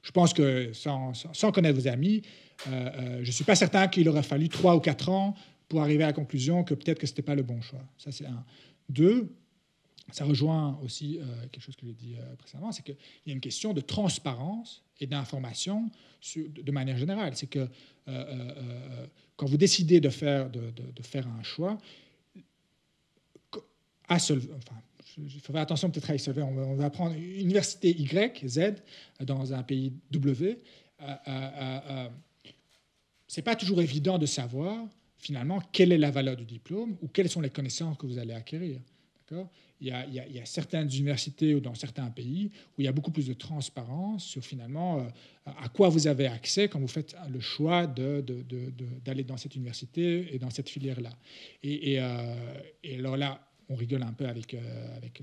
je pense que sans connaître vos amis, je ne suis pas certain qu'il aurait fallu 3 ou 4 ans pour arriver à la conclusion que peut-être que ce n'était pas le bon choix. Ça, c'est 1. 2, ça rejoint aussi quelque chose que j'ai dit précédemment, c'est qu'il y a une question de transparence et d'information de manière générale. C'est que quand vous décidez de faire un choix, il faut faire attention peut-être à Solvay, on va prendre université Y, Z, dans un pays W. Ce n'est pas toujours évident de savoir finalement quelle est la valeur du diplôme ou quelles sont les connaissances que vous allez acquérir. Il y a certaines universités ou dans certains pays où il y a beaucoup plus de transparence sur finalement à quoi vous avez accès quand vous faites le choix d'aller dans cette université et dans cette filière-là. Et alors là, on rigole un peu avec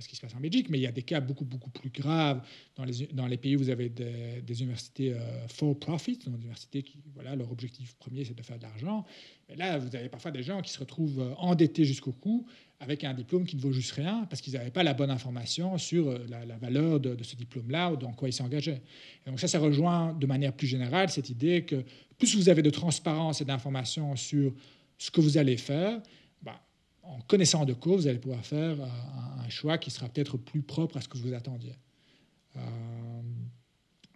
ce qui se passe en Belgique, mais il y a des cas beaucoup plus graves dans les pays où vous avez des universités for profit, des universités qui, voilà, leur objectif premier, c'est de faire de l'argent. Mais là, vous avez parfois des gens qui se retrouvent endettés jusqu'au cou avec un diplôme qui ne vaut juste rien parce qu'ils n'avaient pas la bonne information sur la valeur de ce diplôme-là ou dans quoi ils s'engageaient. Et donc ça rejoint de manière plus générale cette idée que plus vous avez de transparence et d'informations sur ce que vous allez faire, en connaissant de cause, vous allez pouvoir faire un choix qui sera peut-être plus propre à ce que vous attendiez.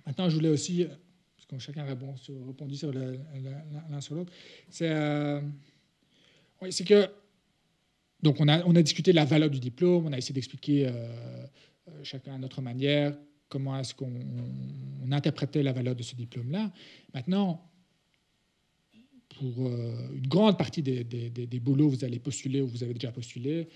Maintenant, je voulais aussi, parce que chacun répondit sur l'un sur l'autre, c'est que donc on a discuté de la valeur du diplôme, on a essayé d'expliquer chacun à notre manière comment est-ce qu'on interprétait la valeur de ce diplôme-là. Maintenant, pour une grande partie des boulots que vous allez postuler ou vous avez déjà postulé,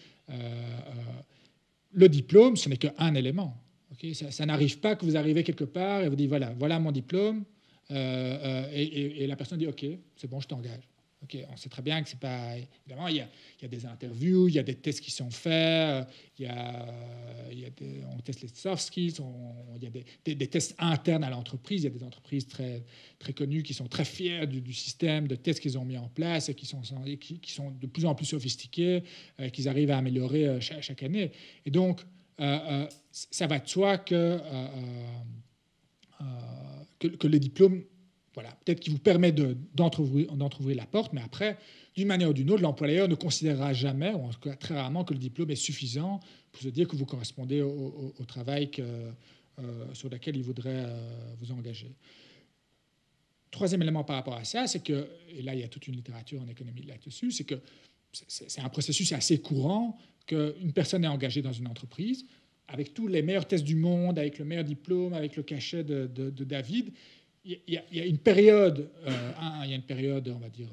le diplôme, ce n'est qu'un élément. Okay, ça n'arrive pas que vous arrivez quelque part et vous dites voilà mon diplôme, et la personne dit OK, c'est bon, je t'engage. Okay, on sait très bien que c'est pas. Évidemment, il y a des interviews, il y a des tests qui sont faits, on teste les soft skills, il y a des tests internes à l'entreprise. Il y a des entreprises très, très connues qui sont très fières du système de tests qu'ils ont mis en place et qui sont de plus en plus sophistiqués, qu'ils arrivent à améliorer chaque année. Et donc, ça va de soi que les diplômes, voilà, peut-être qu'il vous permet d'entrouvrir la porte, mais après, d'une manière ou d'une autre, l'employeur ne considérera jamais, ou en tout cas très rarement, que le diplôme est suffisant pour se dire que vous correspondez au travail sur lequel il voudrait vous engager. Troisième élément par rapport à ça, c'est que, et là il y a toute une littérature en économie là-dessus, c'est que c'est un processus assez courant qu'une personne est engagée dans une entreprise avec tous les meilleurs tests du monde, avec le meilleur diplôme, avec le cachet de David. Il y a une période, on va dire,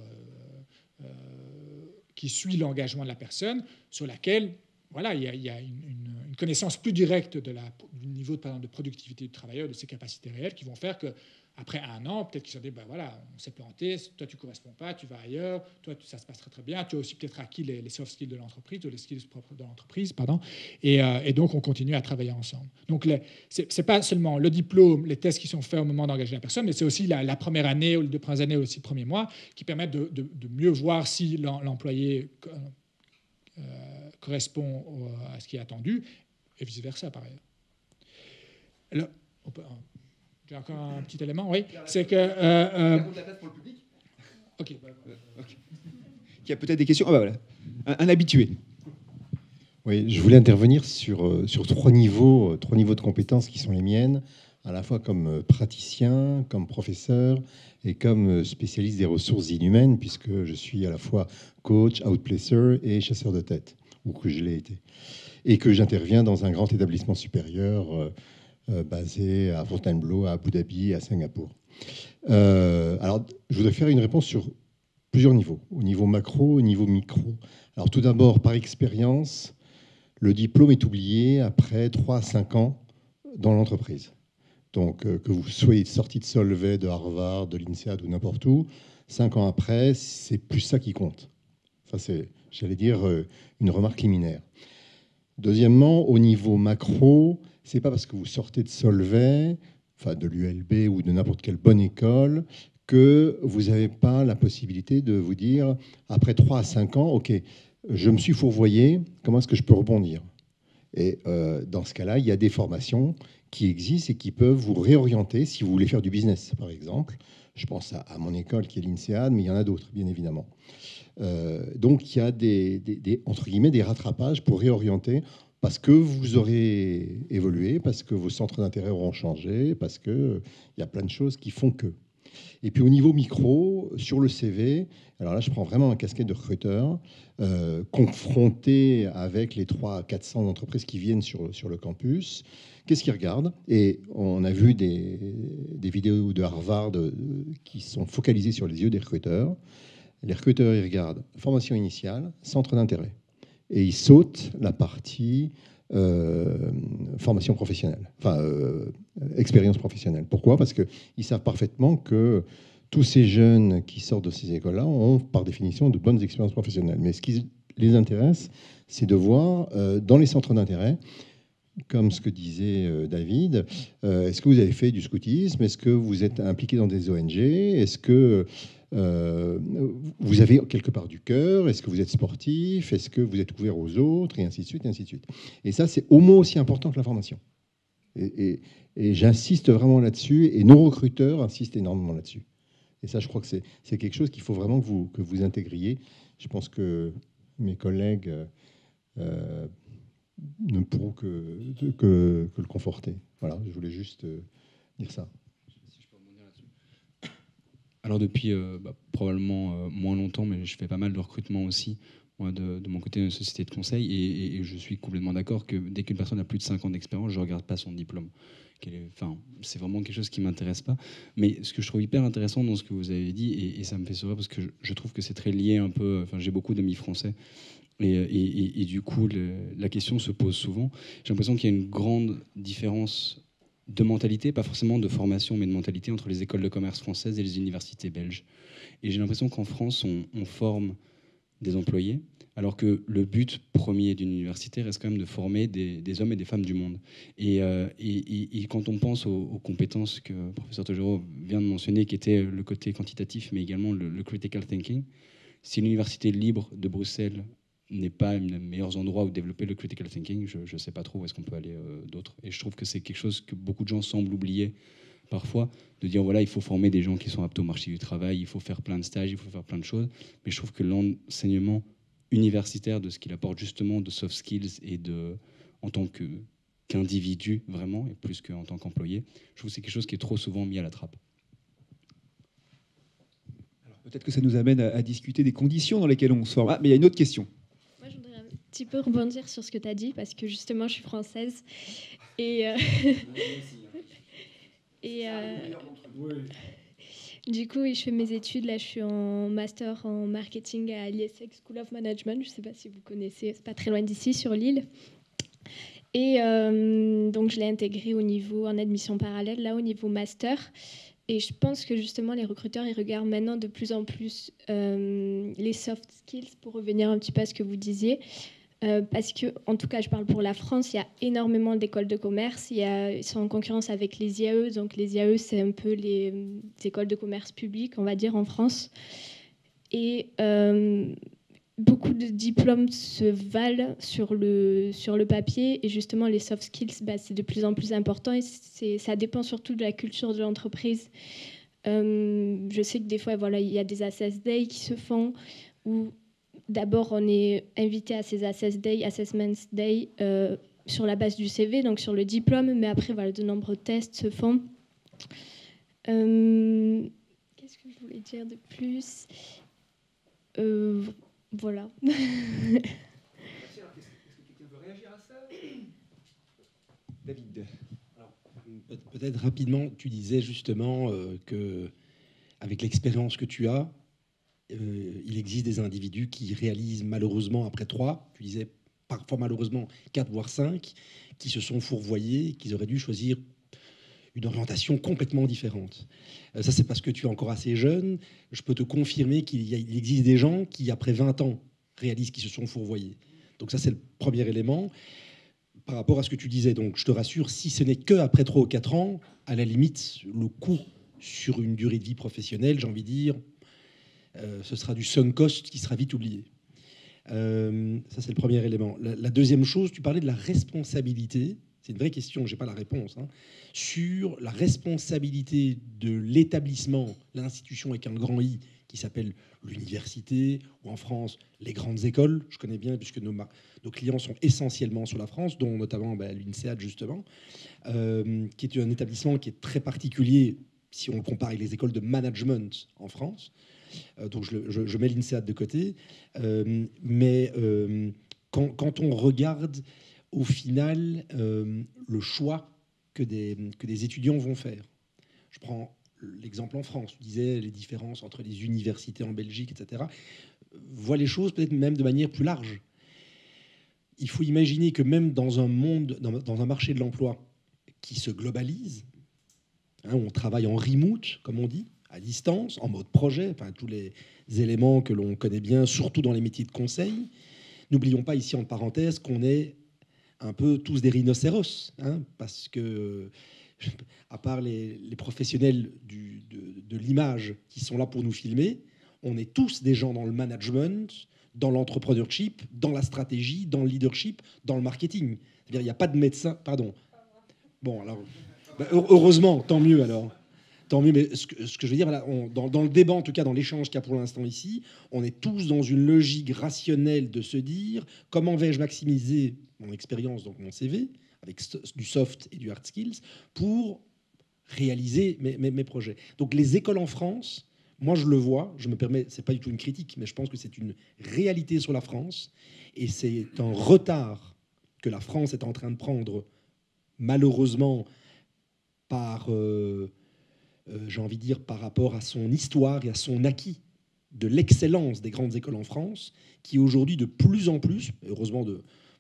qui suit l'engagement de la personne, sur laquelle, voilà, il y a une connaissance plus directe du niveau de productivité du travailleur, de ses capacités réelles, qui vont faire que après un an, peut-être qu'ils se disent, voilà, on s'est planté, toi tu ne corresponds pas, tu vas ailleurs, toi ça se passe très très bien, tu as aussi peut-être acquis les soft skills de l'entreprise, ou les skills propres de l'entreprise, pardon, et donc on continue à travailler ensemble. Donc ce n'est pas seulement le diplôme, les tests qui sont faits au moment d'engager la personne, mais c'est aussi la première année, ou les 2 premières années, ou les 6 premiers mois, qui permettent de mieux voir si l'employé correspond à ce qui est attendu, et vice-versa par ailleurs. Alors, j'ai encore un petit élément, oui. C'est que.
La place pour le public.
OK.
Il y a peut-être des questions. Voilà. Un habitué.
Oui, je voulais intervenir sur 3 niveaux de compétences qui sont les miennes, à la fois comme praticien, comme professeur et comme spécialiste des ressources inhumaines, puisque je suis à la fois coach, outplacer et chasseur de tête, ou que je l'ai été, et que j'interviens dans un grand établissement supérieur basé à Fontainebleau, à Abu Dhabi et à Singapour. Alors, je voudrais faire une réponse sur plusieurs niveaux, au niveau macro, au niveau micro. Alors, tout d'abord, par expérience, le diplôme est oublié après 3 à 5 ans dans l'entreprise. Donc, que vous soyez sorti de Solvay, de Harvard, de l'INSEAD ou n'importe où, 5 ans après, c'est plus ça qui compte. Enfin, c'est, j'allais dire, une remarque liminaire. Deuxièmement, au niveau macro, c'est pas parce que vous sortez de Solvay, enfin de l'ULB ou de n'importe quelle bonne école, que vous n'avez pas la possibilité de vous dire, après 3 à 5 ans, OK, je me suis fourvoyé, comment est-ce que je peux rebondir ? Et dans ce cas-là, il y a des formations qui existent et qui peuvent vous réorienter si vous voulez faire du business, par exemple. Je pense à mon école qui est l'INSEAD, mais il y en a d'autres, bien évidemment. Donc, il y a entre guillemets, des rattrapages pour réorienter parce que vous aurez évolué, parce que vos centres d'intérêt auront changé, parce qu'il y a plein de choses qui font que. Et puis au niveau micro, sur le CV, alors là je prends vraiment un casquette de recruteur, confronté avec les 300 à 400 entreprises qui viennent sur le campus. Qu'est-ce qu'ils regardent? Et on a vu des vidéos de Harvard qui sont focalisées sur les yeux des recruteurs. Les recruteurs, ils regardent formation initiale, centre d'intérêt. Et ils sautent la partie formation professionnelle, enfin expérience professionnelle. Pourquoi? Parce qu'ils savent parfaitement que tous ces jeunes qui sortent de ces écoles-là ont par définition de bonnes expériences professionnelles. Mais ce qui les intéresse, c'est de voir dans les centres d'intérêt, comme ce que disait David, est-ce que vous avez fait du scoutisme? Est-ce que vous êtes impliqué dans des ONG? Est-ce que vous avez quelque part du cœur? Est-ce que vous êtes sportif? Est-ce que vous êtes ouvert aux autres? Et ainsi de suite, et ainsi de suite. Et ça, c'est au moins aussi important que la formation. Et j'insiste vraiment là-dessus, et nos recruteurs insistent énormément là-dessus. Et ça, je crois que c'est quelque chose qu'il faut vraiment que vous intégriez. Je pense que mes collègues ne pourront que le conforter. Voilà, je voulais juste dire ça.
Alors depuis probablement moins longtemps, mais je fais pas mal de recrutement aussi, moi, de mon côté, une société de conseil, et je suis complètement d'accord que dès qu'une personne a plus de 5 ans d'expérience, je ne regarde pas son diplôme. C'est vraiment quelque chose qui ne m'intéresse pas. Mais ce que je trouve hyper intéressant dans ce que vous avez dit, et ça me fait sourire parce que je trouve que c'est très lié un peu, j'ai beaucoup d'amis français, et du coup, la question se pose souvent. J'ai l'impression qu'il y a une grande différence de mentalité, pas forcément de formation, mais de mentalité entre les écoles de commerce françaises et les universités belges. Et j'ai l'impression qu'en France, on forme des employés, alors que le but premier d'une université reste quand même de former des hommes et des femmes du monde. Et quand on pense aux compétences que le professeur Togero vient de mentionner, qui étaient le côté quantitatif, mais également le critical thinking, si l'université libre de Bruxelles n'est pas un des meilleurs endroits où développer le critical thinking, je ne sais pas trop où est-ce qu'on peut aller d'autre. Et je trouve que c'est quelque chose que beaucoup de gens semblent oublier parfois, de dire voilà, il faut former des gens qui sont aptes au marché du travail, il faut faire plein de stages, il faut faire plein de choses. Mais je trouve que l'enseignement universitaire de ce qu'il apporte justement de soft skills et en tant qu'individu vraiment, et plus qu'en tant qu'employé, je trouve que c'est quelque chose qui est trop souvent mis à la trappe.
Alors peut-être que ça nous amène à discuter des conditions dans lesquelles on se forme. Ah, mais il y a une autre question.
Moi, je voudrais un petit peu rebondir sur ce que tu as dit, parce que justement, je suis française. Et, du coup, je fais mes études. Là, je suis en master en marketing à l'ISEC School of Management. Je ne sais pas si vous connaissez, c'est pas très loin d'ici, sur l'île. Et donc, je l'ai intégré en admission parallèle, là, au niveau master. Et je pense que justement, les recruteurs, ils regardent maintenant de plus en plus les soft skills, pour revenir un petit peu à ce que vous disiez. Parce que, en tout cas, je parle pour la France, il y a énormément d'écoles de commerce. Ils sont en concurrence avec les IAE. Donc, les IAE, c'est un peu les écoles de commerce publiques, on va dire, en France. Et beaucoup de diplômes se valent sur le papier. Et justement, les soft skills, c'est de plus en plus important. Et ça dépend surtout de la culture de l'entreprise. Je sais que des fois, voilà, il y a des Assess Day qui se font où d'abord, on est invité à ces Assessment Day sur la base du CV, donc sur le diplôme, mais après, voilà, de nombreux tests se font. Qu'est-ce que je voulais dire de plus? Voilà.
Est-ce que quelqu'un veut réagir à ça? David.
Alors, peut-être rapidement, tu disais justement que avec l'expérience que tu as, il existe des individus qui réalisent malheureusement après 3, tu disais parfois malheureusement 4 voire 5, qui se sont fourvoyés, qu'ils auraient dû choisir une orientation complètement différente. Ça, c'est parce que tu es encore assez jeune. Je peux te confirmer qu'il existe des gens qui, après 20 ans, réalisent qu'ils se sont fourvoyés. Donc ça, c'est le premier élément. Par rapport à ce que tu disais, donc je te rassure, si ce n'est qu'après 3 ou 4 ans, à la limite, le coût sur une durée de vie professionnelle, j'ai envie de dire, ce sera du sunk cost qui sera vite oublié. Ça, c'est le premier élément. La deuxième chose, tu parlais de la responsabilité. C'est une vraie question, je n'ai pas la réponse. Sur la responsabilité de l'établissement, l'institution avec un grand I, qui s'appelle l'université, ou en France, les grandes écoles. Je connais bien, puisque nos clients sont essentiellement sur la France, dont notamment l'INSEAD, justement, qui est un établissement qui est très particulier si on le compare avec les écoles de management en France. Donc je mets l'INSEAD de côté. Mais quand on regarde, au final, le choix que des étudiants vont faire. Je prends l'exemple en France. Je disais les différences entre les universités en Belgique, etc. Voit les choses peut-être même de manière plus large. Il faut imaginer que même dans un monde, dans un marché de l'emploi qui se globalise, on travaille en remote, comme on dit, à distance, en mode projet, enfin, tous les éléments que l'on connaît bien, surtout dans les métiers de conseil. N'oublions pas ici, en parenthèse, qu'on est un peu tous des rhinocéros, parce que, à part les professionnels de l'image qui sont là pour nous filmer, on est tous des gens dans le management, dans l'entrepreneurship, dans la stratégie, dans le leadership, dans le marketing. C'est-à-dire, il n'y a pas de médecin... Pardon. Bon, alors... heureusement, tant mieux alors. Tant mieux, mais ce que je veux dire, là, dans le débat, en tout cas dans l'échange qu'il y a pour l'instant ici, on est tous dans une logique rationnelle de se dire comment vais-je maximiser mon expérience, donc mon CV, avec du soft et du hard skills, pour réaliser mes projets. Donc les écoles en France, moi je le vois, je me permets, c'est pas du tout une critique, mais je pense que c'est une réalité sur la France, et c'est un retard que la France est en train de prendre, malheureusement, par... j'ai envie de dire, par rapport à son histoire et à son acquis de l'excellence des grandes écoles en France, qui aujourd'hui, de plus en plus, heureusement,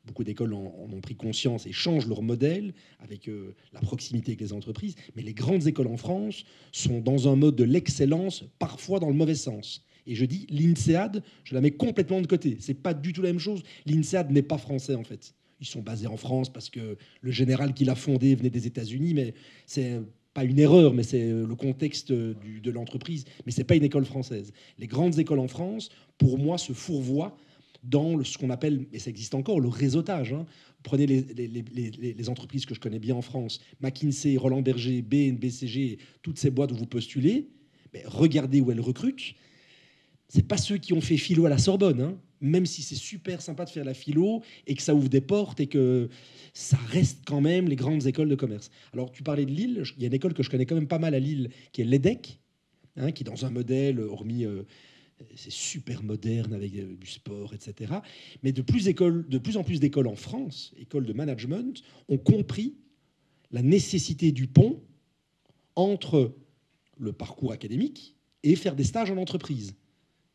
beaucoup d'écoles en ont pris conscience et changent leur modèle avec la proximité avec les entreprises, mais les grandes écoles en France sont dans un mode de l'excellence, parfois dans le mauvais sens. Et je dis, l'INSEAD, je la mets complètement de côté. C'est pas du tout la même chose. L'INSEAD n'est pas français, en fait. Ils sont basés en France parce que le général qui l'a fondé venait des États-Unis, mais c'est... pas une erreur, mais c'est le contexte de l'entreprise, mais ce n'est pas une école française. Les grandes écoles en France, pour moi, se fourvoient dans ce qu'on appelle, et ça existe encore, le réseautage. Prenez les entreprises que je connais bien en France, McKinsey, Roland Berger, Bain, BCG, toutes ces boîtes où vous postulez, mais regardez où elles recrutent. Ce n'est pas ceux qui ont fait philo à la Sorbonne, même si c'est super sympa de faire la philo et que ça ouvre des portes et que ça reste quand même les grandes écoles de commerce. Alors, tu parlais de Lille. Il y a une école que je connais quand même pas mal à Lille, qui est l'EDEC, qui est dans un modèle, hormis... c'est super moderne avec du sport, etc. Mais de plus en plus d'écoles en France, écoles de management, ont compris la nécessité du pont entre le parcours académique et faire des stages en entreprise.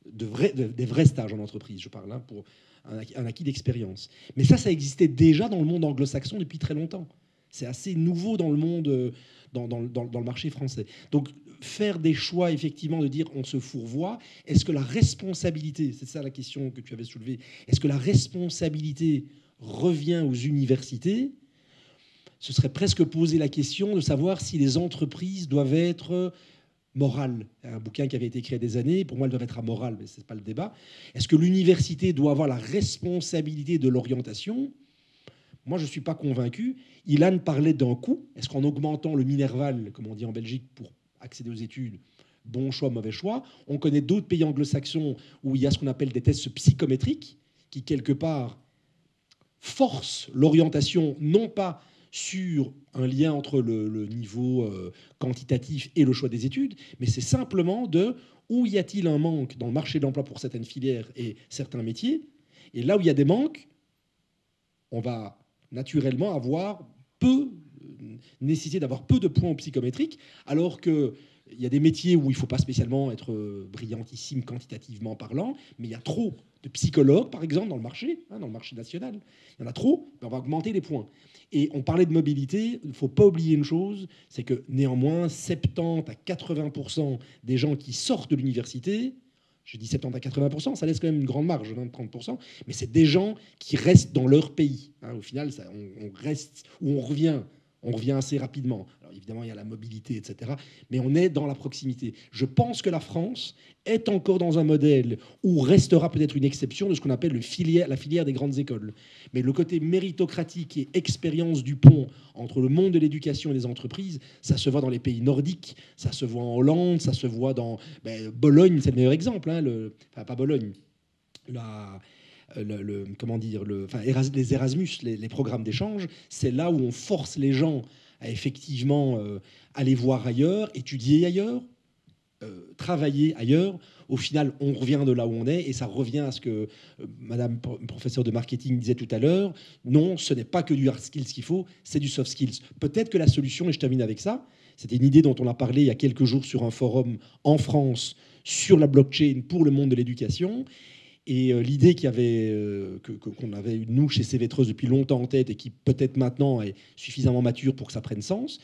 Des vrais stages en entreprise, je parle, pour un acquis d'expérience. Mais ça existait déjà dans le monde anglo-saxon depuis très longtemps. C'est assez nouveau dans le monde, dans le marché français. Donc, faire des choix, effectivement, de dire on se fourvoie, est-ce que la responsabilité, c'est ça la question que tu avais soulevée, est-ce que la responsabilité revient aux universités? Ce serait presque poser la question de savoir si les entreprises doivent être... morale, un bouquin qui avait été écrit il y a des années, pour moi, elle doit être amorale, mais ce n'est pas le débat. Est-ce que l'université doit avoir la responsabilité de l'orientation? Moi, je ne suis pas convaincu. Ilan parlait d'un coût. Est-ce qu'en augmentant le Minerval, comme on dit en Belgique, pour accéder aux études, bon choix, mauvais choix? On connaît d'autres pays anglo-saxons où il y a ce qu'on appelle des tests psychométriques qui, quelque part, forcent l'orientation, non pas sur un lien entre le niveau quantitatif et le choix des études, mais c'est simplement de où y a-t-il un manque dans le marché de l'emploi pour certaines filières et certains métiers. Et là où il y a des manques, on va naturellement avoir nécessité d'avoir peu de points psychométriques, alors qu'il y a des métiers où il ne faut pas spécialement être brillantissime quantitativement parlant, mais il y a trop de psychologues, par exemple, dans le marché national. Il y en a trop, on va augmenter les points. Et on parlait de mobilité, il ne faut pas oublier une chose, c'est que néanmoins, 70 à 80% des gens qui sortent de l'université, je dis 70 à 80%, ça laisse quand même une grande marge, 20-30%, mais c'est des gens qui restent dans leur pays. Au final, on reste ou on revient On revient assez rapidement. Alors évidemment, il y a la mobilité, etc. Mais on est dans la proximité. Je pense que la France est encore dans un modèle où restera peut-être une exception de ce qu'on appelle la filière des grandes écoles. Mais le côté méritocratique et expérience du pont entre le monde de l'éducation et les entreprises, ça se voit dans les pays nordiques, ça se voit en Hollande, ça se voit dans Bologne, c'est le meilleur exemple. Enfin, pas Bologne. Les Erasmus, les programmes d'échange, c'est là où on force les gens à effectivement aller voir ailleurs, étudier ailleurs, travailler ailleurs. Au final, on revient de là où on est, et ça revient à ce que Madame professeure de marketing disait tout à l'heure. Non, ce n'est pas que du hard skills qu'il faut, c'est du soft skills. Peut-être que la solution, et je termine avec ça, c'était une idée dont on a parlé il y a quelques jours sur un forum en France sur la blockchain pour le monde de l'éducation. Et l'idée qu'on avait, nous, chez CVTreust depuis longtemps en tête et qui peut-être maintenant est suffisamment mature pour que ça prenne sens,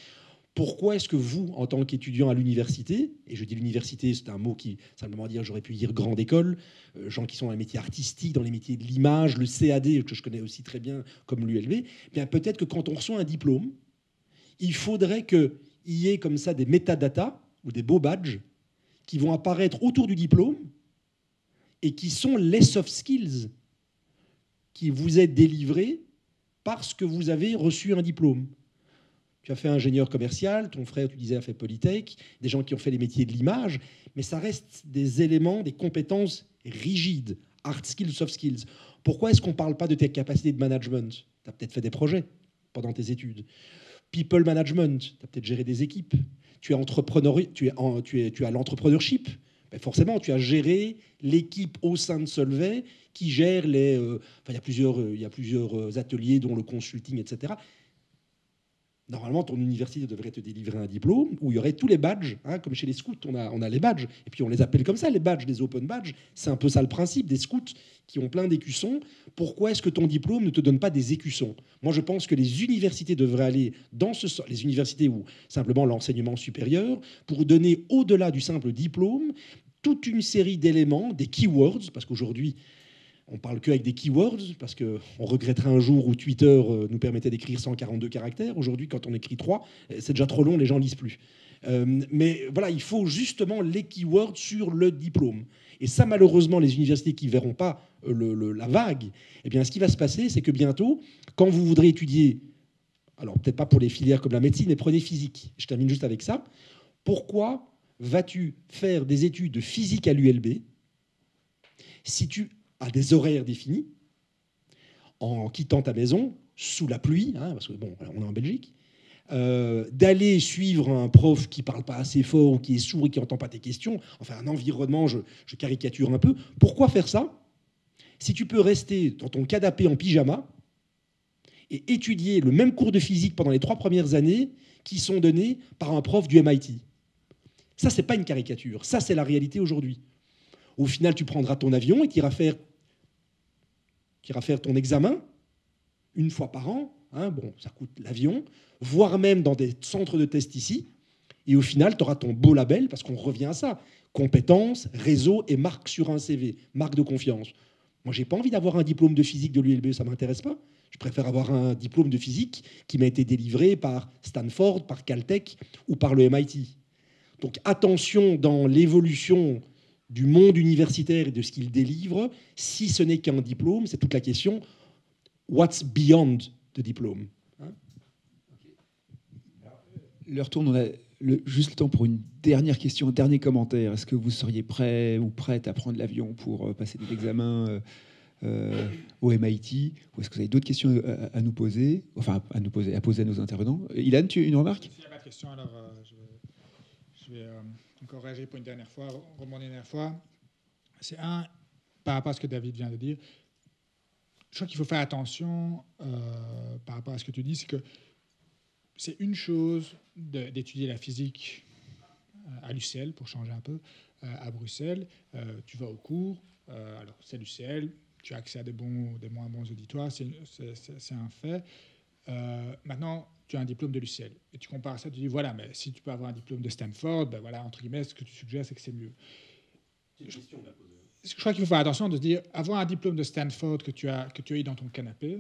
pourquoi est-ce que vous, en tant qu'étudiant à l'université, et je dis l'université, c'est un mot qui, simplement dire, j'aurais pu dire grande école, gens qui sont dans les métiers artistiques, dans les métiers de l'image, le CAD, que je connais aussi très bien, comme l'ULB, eh bien peut-être que quand on reçoit un diplôme, il faudrait qu'il y ait comme ça des métadatas ou des beaux badges qui vont apparaître autour du diplôme et qui sont les soft skills qui vous est délivrés parce que vous avez reçu un diplôme. Tu as fait ingénieur commercial, ton frère, tu disais, a fait Polytech, des gens qui ont fait les métiers de l'image, mais ça reste des éléments, des compétences rigides, hard skills, soft skills. Pourquoi est-ce qu'on ne parle pas de tes capacités de management? Tu as peut-être fait des projets pendant tes études. People management, tu as peut-être géré des équipes. Tu as l'entrepreneurship. Ben forcément, tu as géré l'équipe au sein de Solvay qui gère les... il y a plusieurs ateliers, dont le consulting, etc. Normalement, ton université devrait te délivrer un diplôme où il y aurait tous les badges, comme chez les scouts, on a les badges, et puis on les appelle comme ça, les badges, les open badges. C'est un peu ça le principe des scouts qui ont plein d'écussons. Pourquoi est-ce que ton diplôme ne te donne pas des écussons? Moi, je pense que les universités devraient aller dans ce sens, les universités ou simplement l'enseignement supérieur, pour donner au-delà du simple diplôme toute une série d'éléments, des keywords, parce qu'aujourd'hui, on parle qu'avec des keywords, parce qu'on regretterait un jour où Twitter nous permettait d'écrire 142 caractères. Aujourd'hui, quand on écrit 3, c'est déjà trop long, les gens ne lisent plus. Mais voilà, il faut justement les keywords sur le diplôme. Et ça, malheureusement, les universités qui ne verront pas la vague, eh bien, ce qui va se passer, c'est que bientôt, quand vous voudrez étudier, alors peut-être pas pour les filières comme la médecine, mais prenez physique. Je termine juste avec ça. Pourquoi vas-tu faire des études de physique à l'ULB si tu à des horaires définis, en quittant ta maison, sous la pluie, parce que bon, on est en Belgique, d'aller suivre un prof qui ne parle pas assez fort, ou qui est sourd et qui n'entend pas tes questions, enfin un environnement, je caricature un peu. Pourquoi faire ça si tu peux rester dans ton canapé en pyjama et étudier le même cours de physique pendant les 3 premières années qui sont donnés par un prof du MIT? Ça, c'est pas une caricature, ça, c'est la réalité aujourd'hui. Au final, tu prendras ton avion et tu iras faire ton examen une fois par an. Bon, ça coûte l'avion, voire même dans des centres de tests ici. Et au final, tu auras ton beau label, parce qu'on revient à ça. Compétences, réseau et marque sur un CV, marque de confiance. Moi, j'ai pas envie d'avoir un diplôme de physique de l'ULB, ça m'intéresse pas. Je préfère avoir un diplôme de physique qui m'a été délivré par Stanford, par Caltech ou par le MIT. Donc attention dans l'évolution du monde universitaire et de ce qu'il délivre, si ce n'est qu'un diplôme, c'est toute la question. What's beyond the diplôme?
L'heure tourne, on a juste le temps pour une dernière question, un dernier commentaire. Est-ce que vous seriez prêt ou prête à prendre l'avion pour passer des examens au MIT? Ou est-ce que vous avez d'autres questions à nous poser, enfin à poser à nos intervenants? Ilan, tu as une remarque?
S'il n'y a pas de questions, alors je vais encore réagir pour une dernière fois, rebondir une dernière fois. C'est par rapport à ce que David vient de dire. Je crois qu'il faut faire attention par rapport à ce que tu dis, c'est que c'est une chose d'étudier la physique à l'UCL, pour changer un peu, à Bruxelles. Tu vas au cours, alors c'est l'UCL, tu as accès à des moins bons auditoires, c'est un fait. Maintenant, tu as un diplôme de l'UCL. Et tu compares ça, tu dis, voilà, mais si tu peux avoir un diplôme de Stanford, ben voilà, entre guillemets, ce que tu suggères, c'est que c'est mieux. C'est une question à poser. Je crois qu'il faut faire attention de se dire, avoir un diplôme de Stanford que tu as eu dans ton canapé,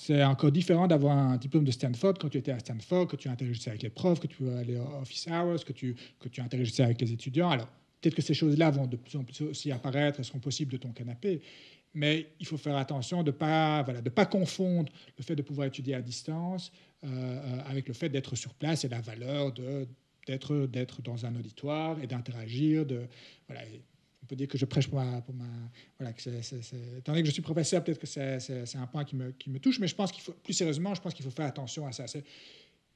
C'est encore différent d'avoir un diplôme de Stanford quand tu étais à Stanford, que tu interagissais avec les profs, que tu pouvais aller au office hours, que tu interagissais avec les étudiants. Alors, peut-être que ces choses-là vont de plus en plus aussi apparaître et seront possibles de ton canapé. Mais il faut faire attention de ne pas confondre le fait de pouvoir étudier à distance avec le fait d'être sur place et la valeur d'être dans un auditoire et d'interagir. Voilà, on peut dire que je prêche pour ma voilà, étant donné que je suis professeur, peut-être que c'est un point qui me touche, mais je pense qu'il faut, plus sérieusement, je pense qu'il faut faire attention à ça.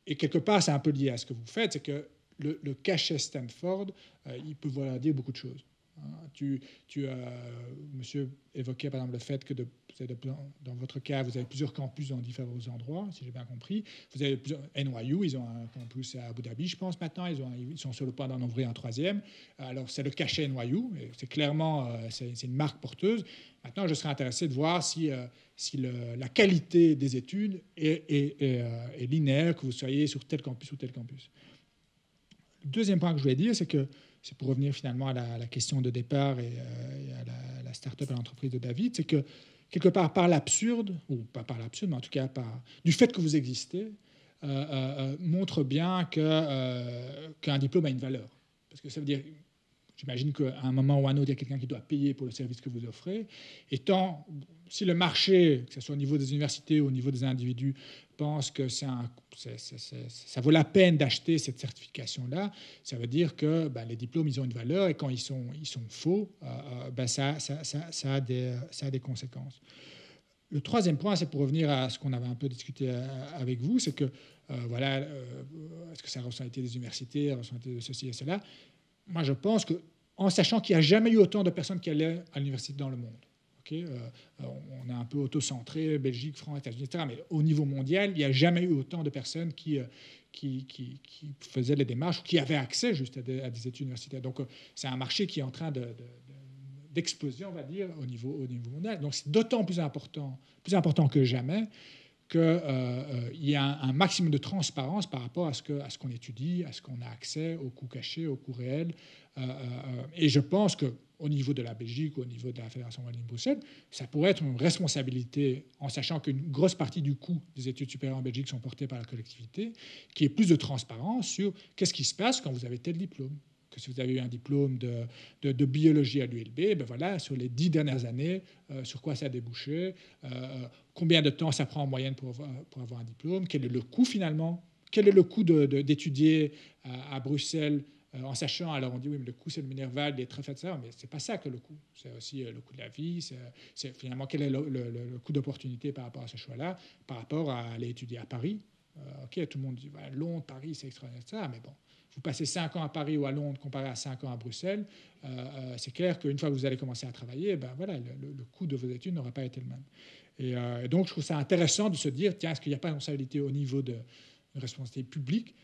Et quelque part, c'est un peu lié à ce que vous faites, c'est que le cachet Stanford, il peut vouloir dire beaucoup de choses. Monsieur évoquait par exemple le fait que dans votre cas, vous avez plusieurs campus dans différents endroits, si j'ai bien compris. Vous avez NYU, ils ont un campus à Abu Dhabi, je pense maintenant. Ils sont sur le point d'en ouvrir un troisième. Alors c'est le cachet NYU, et c'est clairement c'est une marque porteuse. Maintenant, je serais intéressé de voir si la qualité des études est linéaire, que vous soyez sur tel campus ou tel campus. Le deuxième point que je voulais dire, c'est pour revenir finalement à la question de départ et à la start-up, à l'entreprise de David, c'est que quelque part par l'absurde, ou pas par l'absurde, mais en tout cas du fait que vous existez, montre bien qu'un diplôme a une valeur. Parce que ça veut dire, j'imagine qu'à un moment ou à un autre, il y a quelqu'un qui doit payer pour le service que vous offrez. Et si le marché, que ce soit au niveau des universités ou au niveau des individus, pense que ça vaut la peine d'acheter cette certification-là, ça veut dire que les diplômes, ils ont une valeur, et quand ils sont faux, ça a des conséquences. Le troisième point, c'est pour revenir à ce qu'on avait un peu discuté avec vous, c'est que, est-ce que c'est la responsabilité des universités, la responsabilité de ceci et cela? Moi, je pense qu'en sachant qu'il n'y a jamais eu autant de personnes qui allaient à l'université dans le monde, on est un peu auto-centré, Belgique, France, États-Unis, etc. Mais au niveau mondial, il n'y a jamais eu autant de personnes qui faisaient les démarches, ou qui avaient accès juste à des études universitaires. Donc, c'est un marché qui est en train d'exploser, on va dire, au niveau mondial. Donc, c'est d'autant plus important que jamais qu'il y a un maximum de transparence par rapport à ce qu'on étudie, à ce qu'on a accès, aux coûts cachés, aux coûts réels. Et je pense qu'au niveau de la Belgique, au niveau de la Fédération Wallonie-Bruxelles, ça pourrait être une responsabilité, en sachant qu'une grosse partie du coût des études supérieures en Belgique sont portées par la collectivité, qu'il y ait plus de transparence sur qu'est-ce qui se passe quand vous avez tel diplôme. Que si vous avez eu un diplôme de biologie à l'ULB, sur les 10 dernières années, sur quoi ça a débouché, combien de temps ça prend en moyenne pour avoir un diplôme, quel est le coût finalement, quel est le coût d'étudier à Bruxelles, en sachant, alors on dit oui, mais le coût c'est le Minerval, il est très fait de ça, mais c'est pas ça que le coût, c'est aussi le coût de la vie, c'est finalement quel est le coût d'opportunité par rapport à ce choix-là, par rapport à aller étudier à Paris. Tout le monde dit Londres, Paris, c'est extraordinaire, etc. Mais bon, vous passez 5 ans à Paris ou à Londres comparé à 5 ans à Bruxelles, c'est clair qu'une fois que vous allez commencer à travailler, le coût de vos études n'aura pas été le même. Et donc, je trouve ça intéressant de se dire, tiens, est-ce qu'il n'y a pas une responsabilité au niveau d'une responsabilité publique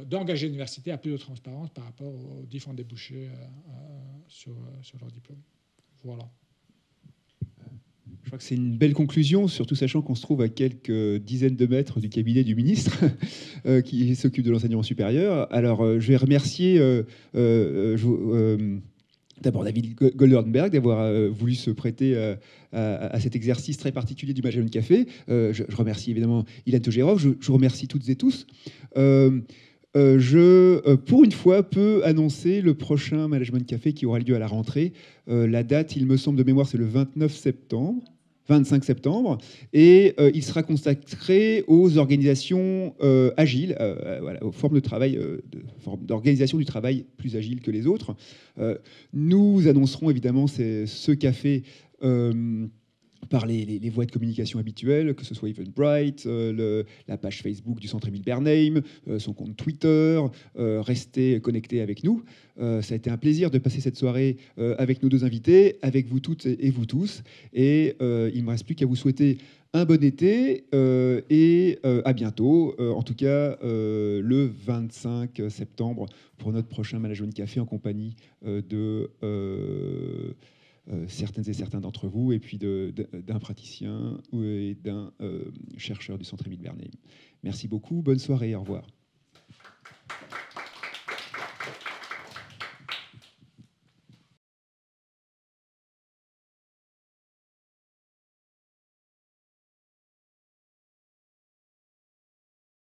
d'engager l'université à plus de transparence par rapport aux différents débouchés sur leur diplôme. Voilà.
Je crois que c'est une belle conclusion, surtout sachant qu'on se trouve à quelques dizaines de mètres du cabinet du ministre qui s'occupe de l'enseignement supérieur. Alors, je vais remercier d'abord David Goldenberg d'avoir voulu se prêter à cet exercice très particulier du Management Café. Je remercie évidemment Ilan Togerov. Je remercie toutes et tous. Je, pour une fois, peux annoncer le prochain Management Café qui aura lieu à la rentrée. La date, il me semble de mémoire, c'est le 25 septembre, et il sera consacré aux organisations agiles, aux formes de travail, d'organisation du travail plus agiles que les autres. Nous annoncerons évidemment ce café par les voies de communication habituelles, que ce soit Eventbrite, la page Facebook du Centre Émile Bernheim, son compte Twitter. Restez connectés avec nous. Ça a été un plaisir de passer cette soirée avec nos deux invités, avec vous toutes et vous tous. Et il ne me reste plus qu'à vous souhaiter un bon été et à bientôt, en tout cas le 25 septembre pour notre prochain Management Café en compagnie de... certaines et certains d'entre vous, et puis d'un praticien et d'un chercheur du Centre Émile Bernheim. Merci beaucoup, bonne soirée, au revoir.